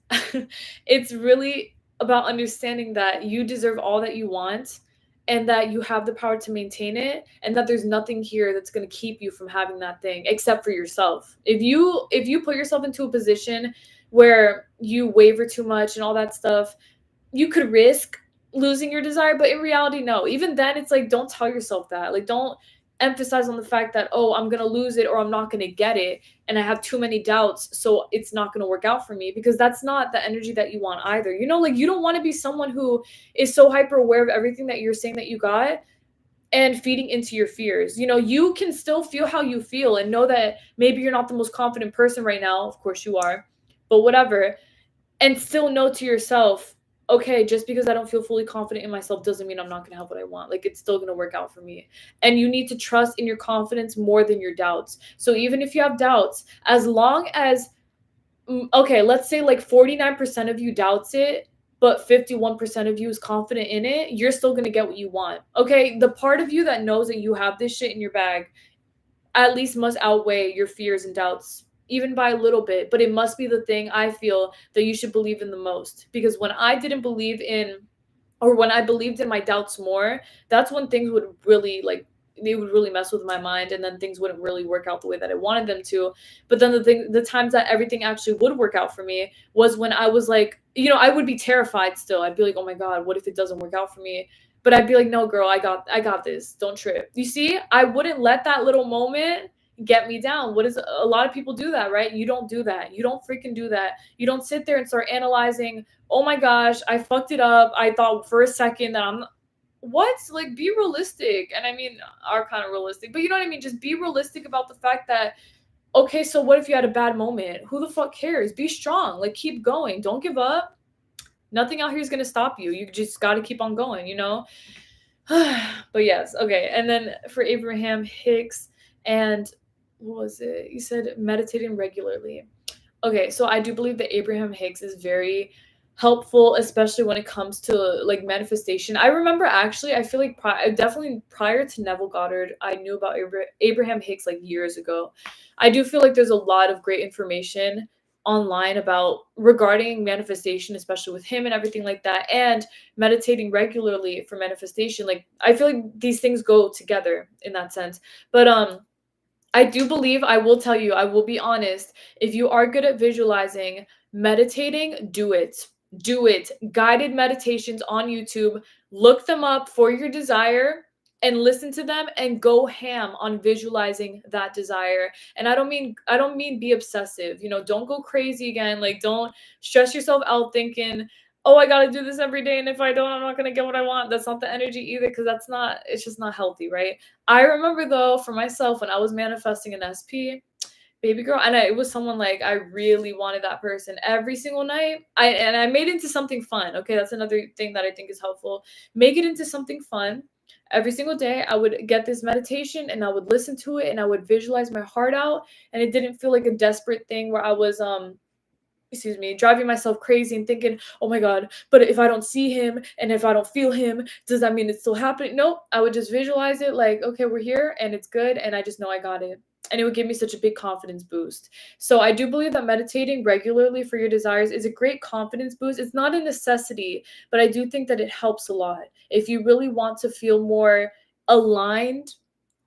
it's really about understanding that you deserve all that you want and that you have the power to maintain it and that there's nothing here that's going to keep you from having that thing except for yourself. If you put yourself into a position where you waver too much and all that stuff, you could risk losing your desire, but in reality, no. Even then, it's like, don't tell yourself that. Like, don't emphasize on the fact that, oh, I'm going to lose it or I'm not going to get it. And I have too many doubts. So it's not going to work out for me because that's not the energy that you want either. You know, like you don't want to be someone who is so hyper aware of everything that you're saying that you got and feeding into your fears. You can still feel how you feel and know that maybe you're not the most confident person right now. Of course you are, but whatever. And still know to yourself, okay, just because I don't feel fully confident in myself doesn't mean I'm not going to have what I want. Like, it's still going to work out for me. And you need to trust in your confidence more than your doubts. So even if you have doubts, as long as, okay, let's say like 49% of you doubts it, but 51% of you is confident in it, you're still going to get what you want. Okay, the part of you that knows that you have this shit in your bag at least must outweigh your fears and doubts, even by a little bit. But it must be the thing, I feel, that you should believe in the most. Because when I didn't believe in, or when I believed in my doubts more, that's when things would really, like, they would really mess with my mind, and then things wouldn't really work out the way that I wanted them to. But then the times that everything actually would work out for me was when I was like, I would be terrified still. I'd be like, oh my God, what if it doesn't work out for me? But I'd be like, no, girl, I got this. Don't trip. You see, I wouldn't let that little moment get me down. What is A lot of people do that, right? You don't do that. You don't freaking do that. You don't sit there and start analyzing, oh my gosh, I fucked it up. I thought for a second that I'm what? Like, be realistic. And I mean, are kind of realistic, but you know what I mean? Just be realistic about the fact that, okay, so what if you had a bad moment? Who the fuck cares? Be strong. Like, keep going. Don't give up. Nothing out here is going to stop you. You just got to keep on going? But yes, okay. And then for Abraham Hicks, and what was it? You said meditating regularly. Okay, so I do believe that Abraham Hicks is very helpful, especially when it comes to like manifestation. I remember actually, I feel like definitely prior to Neville Goddard, I knew about Abraham Hicks like years ago. I do feel like there's a lot of great information online about regarding manifestation, especially with him and everything like that, and meditating regularly for manifestation. Like, I feel like these things go together in that sense. But I do believe, I will tell you, I will be honest, if you are good at visualizing, meditating, do it. Do it. Guided meditations on YouTube, look them up for your desire and listen to them and go ham on visualizing that desire. And I don't mean be obsessive. Don't go crazy again. Like, don't stress yourself out thinking, "Oh, I got to do this every day, and if I don't, I'm not going to get what I want." That's not the energy either, cuz it's just not healthy, right? I remember though, for myself, when I was manifesting an SP, baby girl, and it was someone like I really wanted that person every single night. I made it into something fun. Okay, that's another thing that I think is helpful. Make it into something fun. Every single day, I would get this meditation and I would listen to it and I would visualize my heart out, and it didn't feel like a desperate thing where I was excuse me, driving myself crazy and thinking, oh my God, but if I don't see him and if I don't feel him, does that mean it's still happening? Nope. I would just visualize it like, okay, we're here and it's good. And I just know I got it. And it would give me such a big confidence boost. So I do believe that meditating regularly for your desires is a great confidence boost. It's not a necessity, but I do think that it helps a lot. If you really want to feel more aligned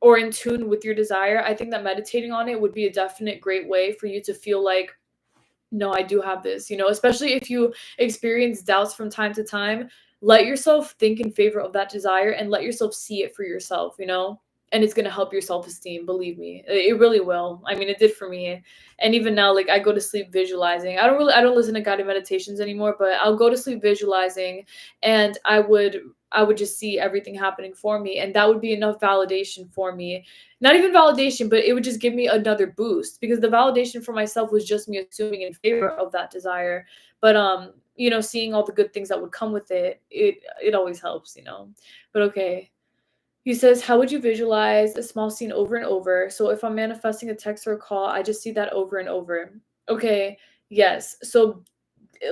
or in tune with your desire, I think that meditating on it would be a definite great way for you to feel like, no, I do have this, especially if you experience doubts from time to time, let yourself think in favor of that desire and let yourself see it for yourself. And it's going to help your self-esteem, believe me. It really will. I mean, it did for me. And even now, like, I go to sleep visualizing. I don't listen to guided meditations anymore, but I'll go to sleep visualizing, and I would just see everything happening for me, and that would be enough validation for me. Not even validation, but it would just give me another boost, because the validation for myself was just me assuming in favor of that desire. But seeing all the good things that would come with it always helps. But okay. He says, how would you visualize a small scene over and over? So if I'm manifesting a text or a call, I just see that over and over. Okay, yes. So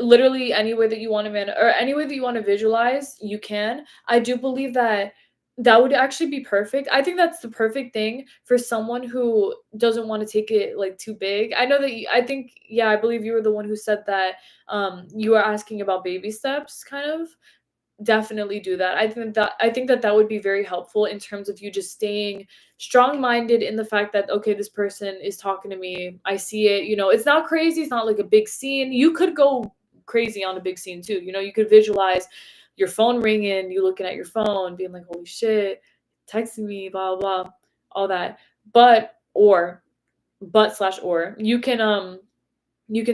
literally any way that you want to or any way that you want to visualize, you can. I do believe that that would actually be perfect. I think that's the perfect thing for someone who doesn't want to take it like too big. I know that I think, yeah, I believe you were the one who said that you were asking about baby steps kind of. Definitely do that. I think that would be very helpful in terms of you just staying strong-minded in the fact that, okay, this person is talking to me. I see it. It's not crazy. It's not like a big scene. You could go crazy on a big scene too. You could visualize your phone ringing, you looking at your phone, being like, holy shit, texting me, blah blah, all that. But slash or you can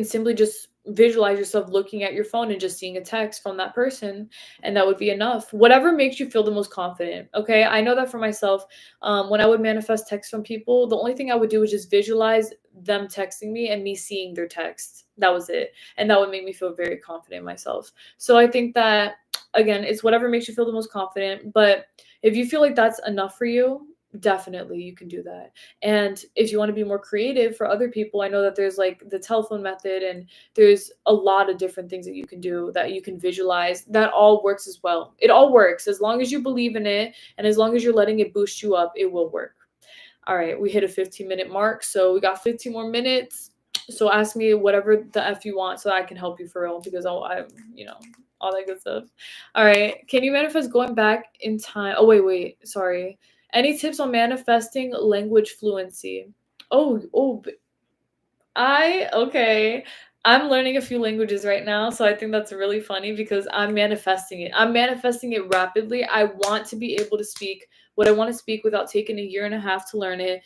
simply just visualize yourself looking at your phone and just seeing a text from that person, and that would be enough. Whatever makes you feel the most confident. Okay, I know that for myself. When I would manifest text from people, the only thing I would do was just visualize them texting me and me seeing their text. That was it, and that would make me feel very confident in myself. So I think that, again, it's whatever makes you feel the most confident. But if you feel like that's enough for you, definitely you can do that. And if you want to be more creative for other people, I know that there's like the telephone method, and there's a lot of different things that you can do, that you can visualize. That all works as well. It all works as long as you believe in it, and as long as you're letting it boost you up, it will work. All right, we hit a 15-minute mark, so we got 15 more minutes. So ask me whatever the F you want so I can help you for real, because all that good stuff. All right, can you manifest going back in time? Oh, wait, sorry. Any tips on manifesting language fluency? Oh, okay. I'm learning a few languages right now, so I think that's really funny because I'm manifesting it. I'm manifesting it rapidly. I want to be able to speak what I want to speak without taking a year and a half to learn it.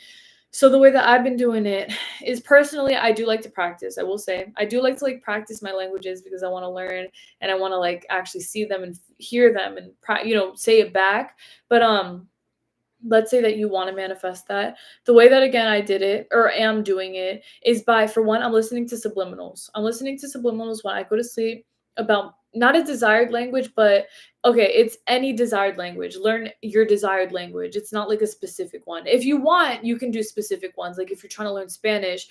So the way that I've been doing it is, personally, I do like to practice. I will say I do like to like practice my languages because I want to learn, and I want to like actually see them and hear them and say it back. But let's say that you want to manifest that. The way that, again, I did it or am doing it is by, for one, I'm listening to subliminals. I'm listening to subliminals when I go to sleep, about not a desired language, but okay, it's any desired language. Learn your desired language. It's not like a specific one. If you want, you can do specific ones. Like if you're trying to learn Spanish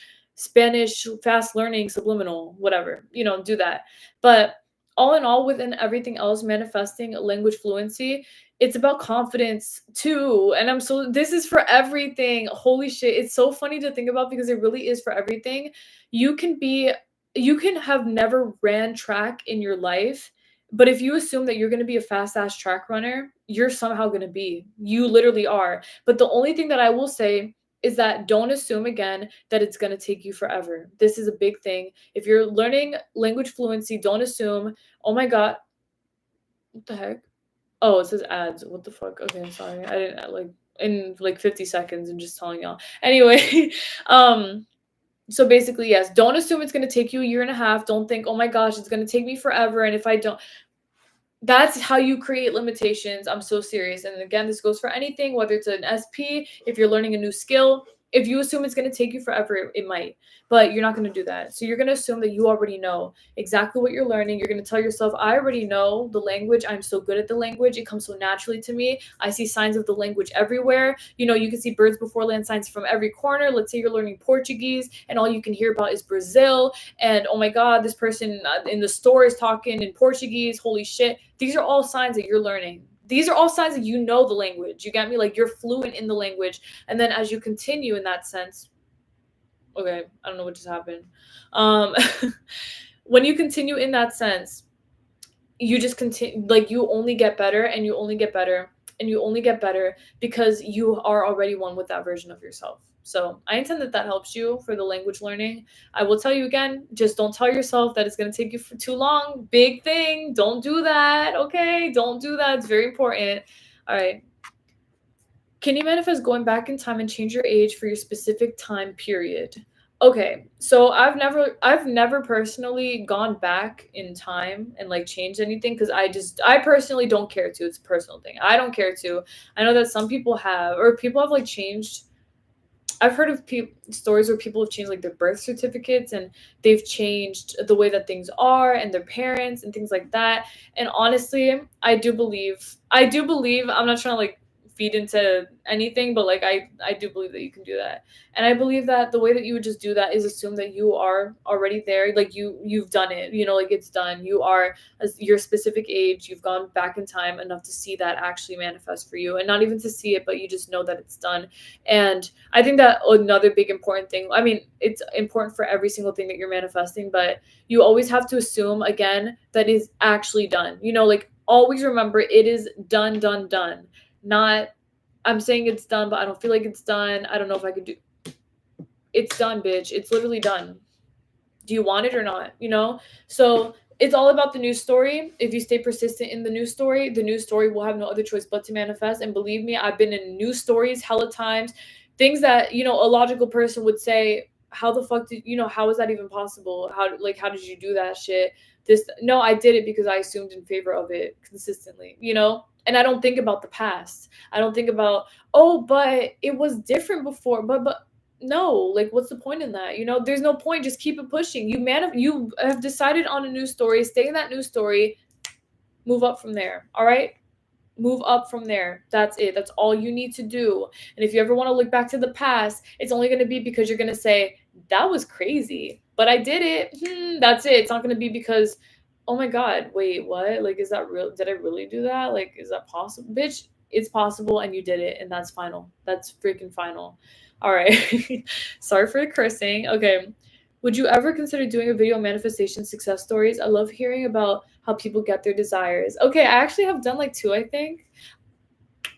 fast learning subliminal, whatever, do that. But all in all, within everything else, manifesting language fluency, it's about confidence too. And this is for everything. Holy shit. It's so funny to think about because it really is for everything. You can be, you can have never ran track in your life, but if you assume that you're going to be a fast ass track runner, you're somehow going to be. You literally are. But the only thing that I will say is that don't assume, again, that it's going to take you forever. This is a big thing. If you're learning language fluency, don't assume, oh my God, what the heck? Oh, it says ads. What the fuck? Okay, sorry. I didn't like in like 50 seconds and just telling y'all. Anyway, um so basically, yes, don't assume it's going to take you a year and a half. Don't think, "Oh my gosh, it's going to take me forever, and if I don't." That's how you create limitations. I'm so serious. And again, this goes for anything, whether it's an SP, if you're learning a new skill. If you assume it's going to take you forever, it might, but you're not going to do that. So you're going to assume that you already know exactly what you're learning. You're going to tell yourself, I already know the language. I'm so good at the language. It comes so naturally to me. I see signs of the language everywhere. You can see birds before land signs from every corner. Let's say you're learning Portuguese and all you can hear about is Brazil. And oh my God, this person in the store is talking in Portuguese. Holy shit. These are all signs that you're learning. These are all signs that you know the language. You get me? Like you're fluent in the language. And then as you continue in that sense, okay, I don't know what just happened. Um, when you continue in that sense, you just continue, like you only get better and you only get better and you only get better because you are already one with that version of yourself. So I intend that helps you for the language learning. I will tell you again, just don't tell yourself that it's going to take you for too long. Big thing. Don't do that. Okay. Don't do that. It's very important. All right. Can you manifest going back in time and change your age for your specific time period? Okay, so I've never personally gone back in time and like changed anything because I personally don't care to. It's a personal thing. I don't care to. I know that some people have, or people have like changed. I've heard of stories where people have changed like their birth certificates and they've changed the way that things are and their parents and things like that. And honestly, I do believe, I'm not trying to like feed into anything, but like I do believe that you can do that. And I believe that the way that you would just do that is assume that you are already there, like you've done it, like it's done. You are your specific age, you've gone back in time enough to see that actually manifest for you, and not even to see it, but you just know that it's done. And I think that another big important thing, I mean, it's important for every single thing that you're manifesting, but you always have to assume, again, that is actually done. Like always remember it is done, done, done. Not, I'm saying it's done, but I don't feel like it's done. I don't know if I could do. It's done, bitch. It's literally done. Do you want it or not? So it's all about the news story. If you stay persistent in the news story will have no other choice but to manifest. And believe me, I've been in news stories hella times. Things that, a logical person would say, how the fuck did how is that even possible? How did you do that shit? This No, I did it because I assumed in favor of it consistently, and I don't think about the past. I don't think about, oh, but it was different before. But no, like, what's the point in that? There's no point. Just keep it pushing. You have decided on a new story. Stay in that new story. Move up from there. All right. Move up from there. That's it. That's all you need to do. And if you ever want to look back to the past, it's only going to be because you're going to say, that was crazy, but I did it. That's it. It's not going to be because, oh my God, wait, what? Like, is that real? Did I really do that? Like, is that possible? Bitch, it's possible and you did it, and that's final. That's freaking final. All right. Sorry for the cursing. Okay. Would you ever consider doing a video on manifestation success stories? I love hearing about how people get their desires. Okay, I actually have done like 2, I think.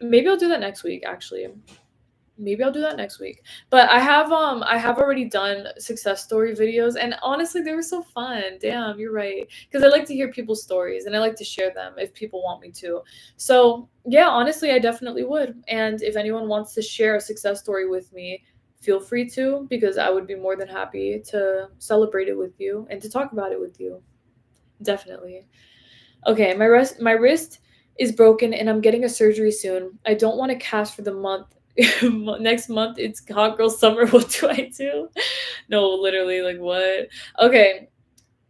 Maybe I'll do that next week, actually. Maybe I'll do that next week. But I have already done success story videos, and honestly they were so fun. Damn, you're right. Because I like to hear people's stories and I like to share them if people want me to. So yeah, honestly I definitely would. And if anyone wants to share a success story with me, feel free to, because I would be more than happy to celebrate it with you and to talk about it with you. Definitely. Okay, my wrist is broken and I'm getting a surgery soon. I don't want to cast for the month. Next month it's hot girl summer. What do I do? No, literally, like, what? Okay,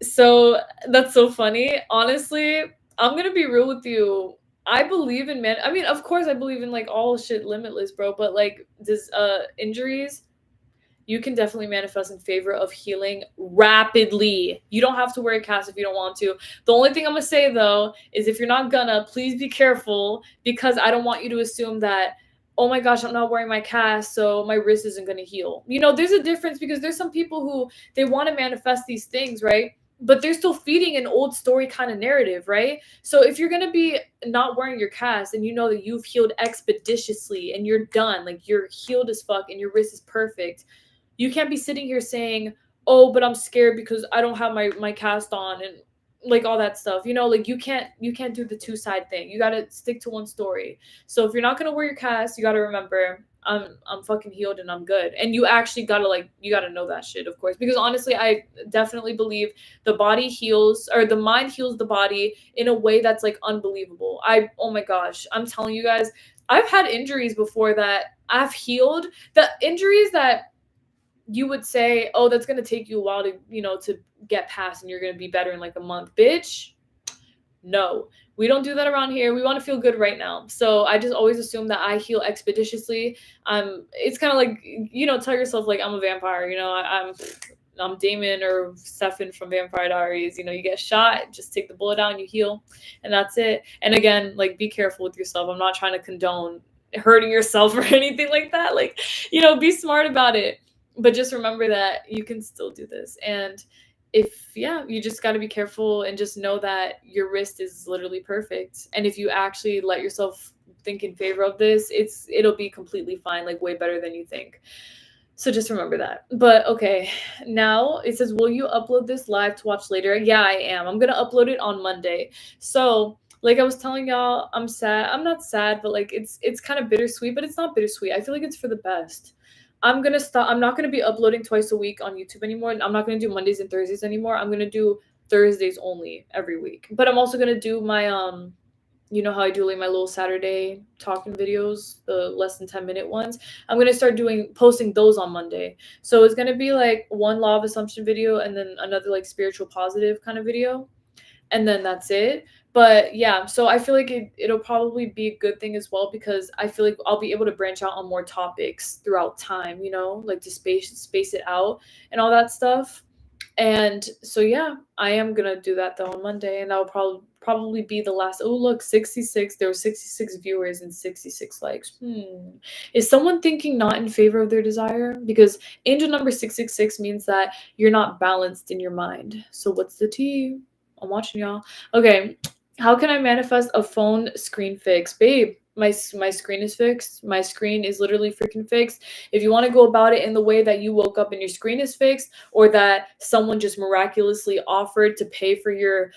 so that's so funny. Honestly, I'm gonna be real with you. I believe in man. I mean, of course, I believe in like all shit limitless, bro. But like this, injuries, you can definitely manifest in favor of healing rapidly. You don't have to wear a cast if you don't want to. The only thing I'm gonna say though is if you're not gonna, please be careful, because I don't want you to assume that, oh my gosh, I'm not wearing my cast, so my wrist isn't gonna heal. There's a difference, because there's some people who they want to manifest these things, right? But they're still feeding an old story kind of narrative, right? So if you're gonna be not wearing your cast and you know that you've healed expeditiously and you're done, like you're healed as fuck and your wrist is perfect, you can't be sitting here saying, "Oh, but I'm scared because I don't have my cast on," and like all that stuff. Like you can't do the two-side thing. You got to stick to one story. So if you're not going to wear your cast, you got to remember, I'm fucking healed and I'm good. And you actually got to, like, you got to know that shit, of course, because honestly, I definitely believe the body heals, or the mind heals the body in a way that's like unbelievable. Oh my gosh, I'm telling you guys, I've had injuries before that I've healed. The injuries that you would say, oh, that's going to take you a while to get past and you're going to be better in like a month. Bitch, no, we don't do that around here. We want to feel good right now. So I just always assume that I heal expeditiously. It's kind of like, tell yourself like I'm a vampire. I'm Damon or Stefan from Vampire Diaries. You get shot, just take the bullet out and you heal, and that's it. And again, like, be careful with yourself. I'm not trying to condone hurting yourself or anything like that. Like, be smart about it. But just remember that you can still do this. And you just got to be careful and just know that your wrist is literally perfect. And if you actually let yourself think in favor of this, it'll be completely fine, like way better than you think. So just remember that. But okay, now it says, will you upload this live to watch later? Yeah, I am. I'm going to upload it on Monday. So like I was telling y'all, I'm sad. I'm not sad, but like it's kind of bittersweet, but it's not bittersweet. I feel like it's for the best. I'm going to stop. I'm not going to be uploading twice a week on YouTube anymore. I'm not going to do Mondays and Thursdays anymore. I'm going to do Thursdays only every week. But I'm also going to do my you know how I do like my little Saturday talking videos, the less than 10-minute ones. I'm going to start posting those on Monday. So it's going to be like one law of assumption video and then another like spiritual positive kind of video. And then that's it. But yeah, so I feel like it'll probably be a good thing as well, because I feel like I'll be able to branch out on more topics throughout time, like to space it out and all that stuff. And so yeah, I am gonna do that though on Monday, and that'll probably be the last. Oh look, 66. There were 66 viewers and 66 likes. Is someone thinking not in favor of their desire? Because angel number 666 means that you're not balanced in your mind. So what's the tea? I'm watching y'all. Okay, how can I manifest a phone screen fix? Babe, my screen is fixed. My screen is literally freaking fixed. If you want to go about it in the way that you woke up and your screen is fixed, or that someone just miraculously offered to pay for your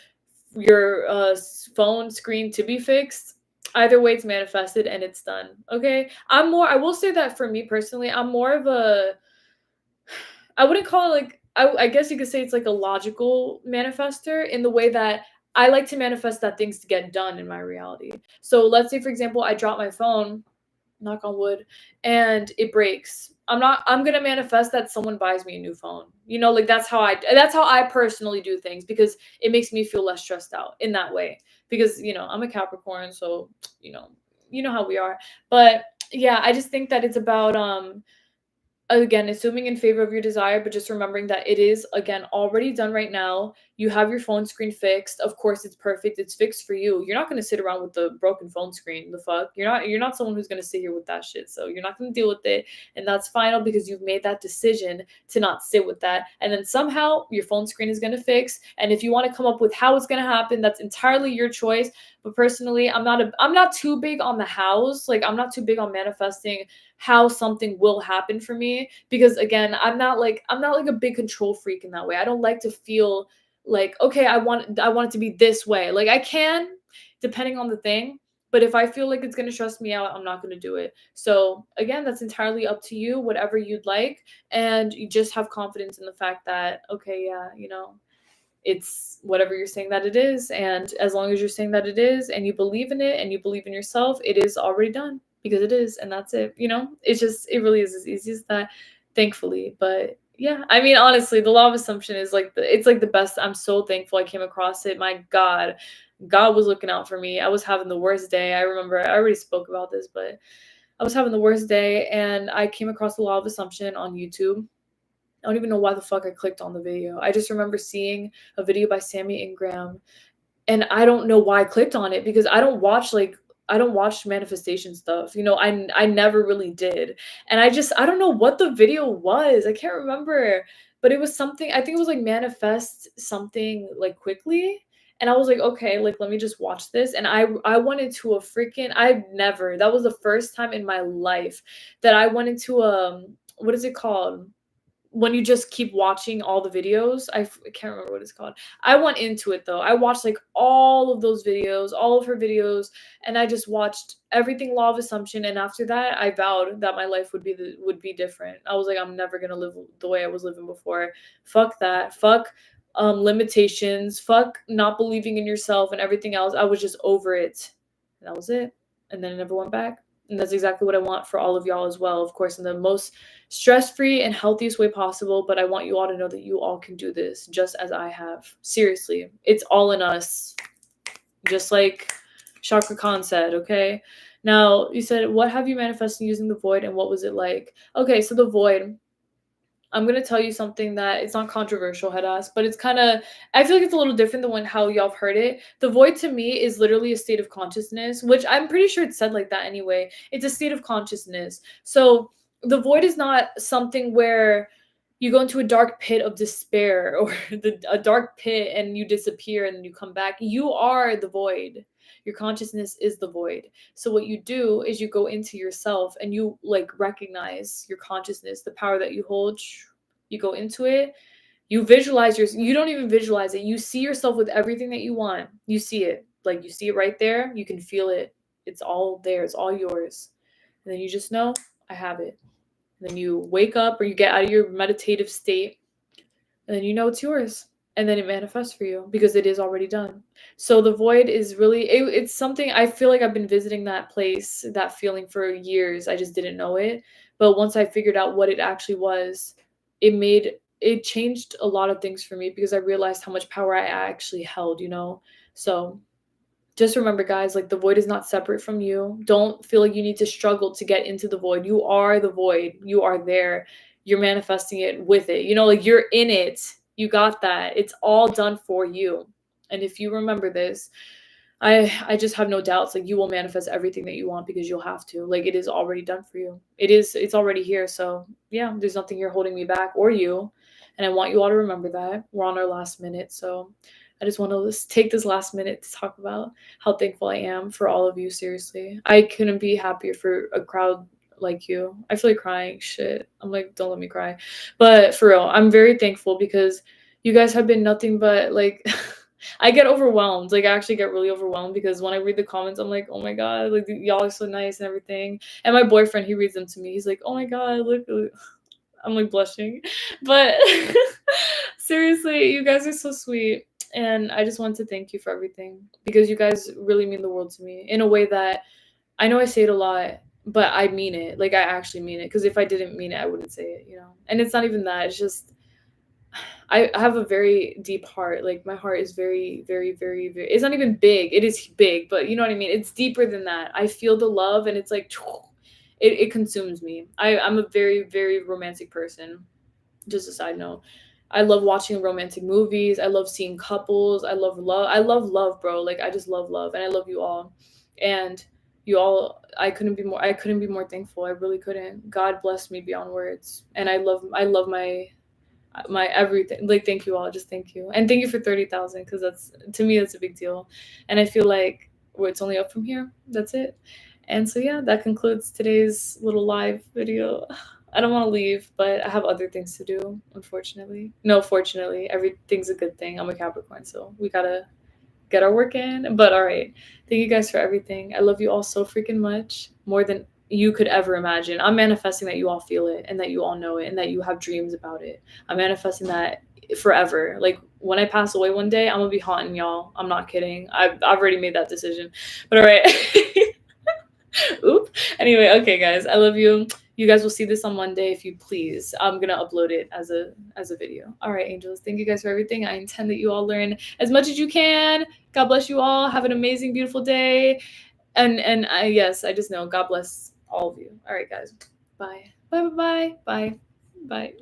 phone screen to be fixed, either way it's manifested and it's done. Okay, I will say that for me personally, I'm more of a I wouldn't call it like I guess you could say it's like a logical manifester in the way that I like to manifest that things get done in my reality. So let's say for example I drop my phone, knock on wood, and it breaks. I'm gonna manifest that someone buys me a new phone. You know, like that's how I personally do things because it makes me feel less stressed out in that way. Because, I'm a Capricorn, so you know how we are. But yeah, I just think that it's about again, assuming in favor of your desire, but just remembering that it is, again, already done right now. You have your phone screen fixed. Of course, it's perfect. It's fixed for you. You're not going to sit around with the broken phone screen. The fuck? You're not someone who's going to sit here with that shit. So you're not going to deal with it. And that's final because you've made that decision to not sit with that. And then somehow your phone screen is going to fix. And if you want to come up with how it's going to happen, that's entirely your choice. But personally, I'm not too big on the hows. Like, I'm not too big on manifesting how something will happen for me because again, I'm not like a big control freak in that way. I don't like to feel like, okay, I want it to be this way. Like, I can, depending on the thing, but if I feel like it's going to stress me out, I'm not going to do it. So again, that's entirely up to you, whatever you'd like, and you just have confidence in the fact that, okay, yeah, it's whatever you're saying that it is, and as long as you're saying that it is and you believe in it and you believe in yourself, it is already done because it is, and that's it. It really is as easy as that, thankfully. But yeah, I mean, honestly, the law of assumption is like it's like the best. I'm so thankful I came across it. My God was looking out for me. I was having the worst day. I remember I already spoke about this, but I was having the worst day and I came across the law of assumption on YouTube. I don't even know why the fuck I clicked on the video. I just remember seeing a video by Sammy Ingram, and I don't know why I clicked on it because I don't watch manifestation stuff. I never really did. And I don't know what the video was. I can't remember, but it was something, I think it was like manifest something like quickly. And I was like, okay, like let me just watch this. And I went into a freaking that was the first time in my life that I went into what is it called? When you just keep watching all the videos. I can't remember what it's called. I went into it though. I watched like all of those videos, all of her videos, and I just watched everything law of assumption. And after that, I vowed that my life would be different. I was like, I'm never gonna live the way I was living before. Fuck that. Fuck limitations. Fuck not believing in yourself and everything else. I was just over it. And that was it. And then I never went back. And that's exactly what I want for all of y'all as well, of course, in the most stress-free and healthiest way possible. But I want you all to know that you all can do this just as I have. Seriously, it's all in us. Just like Chakra Khan said, okay? Now, you said, what have you manifested using the void and what was it like? Okay, so the void, I'm gonna tell you something that it's not controversial, head ass, but it's kind of, I feel like it's a little different than how y'all have heard it. The void to me is literally a state of consciousness, which I'm pretty sure it's said like that anyway. It's a state of consciousness. So the void is not something where you go into a dark pit of despair or a dark pit and you disappear and then you come back. You are the void. Your consciousness is the void. So what you do is you go into yourself and you like recognize your consciousness, the power that you hold. You go into it. You visualize you don't even visualize it. You see yourself with everything that you want. You see it. Like you see it right there. You can feel it. It's all there. It's all yours. And then you just know, I have it. And then you wake up or you get out of your meditative state and then you know it's yours. And then it manifests for you because it is already done. So the void is really, it's something, I feel like I've been visiting that place, that feeling for years. I just didn't know it. But once I figured out what it actually was, it changed a lot of things for me because I realized how much power I actually held. So just remember, guys, like the void is not separate from you. Don't feel like you need to struggle to get into the void. You are the void. You are there. You're manifesting it with it. Like you're in it. You got that. It's all done for you. And if you remember this, I just have no doubts. Like you will manifest everything that you want because you'll have to. Like it is already done for you. It's already here. So yeah, there's nothing here holding me back or you. And I want you all to remember that. We're on our last minute. So I just want to take this last minute to talk about how thankful I am for all of you. Seriously, I couldn't be happier for a crowd like you. I feel like crying. Shit. I'm like, don't let me cry. But for real, I'm very thankful because you guys have been nothing but like, I get overwhelmed. Like I actually get really overwhelmed because when I read the comments, I'm like, oh my God, like y'all are so nice and everything. And my boyfriend, he reads them to me. He's like, oh my God, look. I'm like blushing. But seriously, you guys are so sweet. And I just want to thank you for everything because you guys really mean the world to me in a way that I know I say it a lot, but I mean it. Like I actually mean it. Because if I didn't mean it, I wouldn't say it, you know? And it's not even that. It's just I have a very deep heart. Like my heart is very, very, very, very. It's not even big. It is big, but you know what I mean. It's deeper than that. I feel the love, and it's like it consumes me. I'm a very, very romantic person. Just a side note. I love watching romantic movies. I love seeing couples. I love love. I love love, bro. Like I just love love, and I love you all. And you all, I couldn't be more. I couldn't be more thankful. I really couldn't. God bless me beyond words, and I love my everything. Like thank you all, just thank you, and thank you for 30,000 because that's to me that's a big deal, and I feel like well, it's only up from here. That's it. And so yeah, that concludes today's little live video. I don't want to leave, but I have other things to do. Unfortunately, no, fortunately, everything's a good thing. I'm a Capricorn, so we gotta get our work in. But all right. Thank you guys for everything. I love you all so freaking much, more than you could ever imagine. I'm manifesting that you all feel it and that you all know it and that you have dreams about it. I'm manifesting that forever. Like when I pass away one day, I'm gonna be haunting y'all. I'm not kidding. I've already made that decision. But all right. Oop. Anyway, okay, guys, I love you. You guys will see this on Monday if you please. I'm gonna upload it as a video. All right, angels. Thank you guys for everything. I intend that you all learn as much as you can. God bless you all. Have an amazing, beautiful day. And I yes, I just know God bless all of you. All right, guys. Bye. Bye. Bye. Bye. Bye. Bye.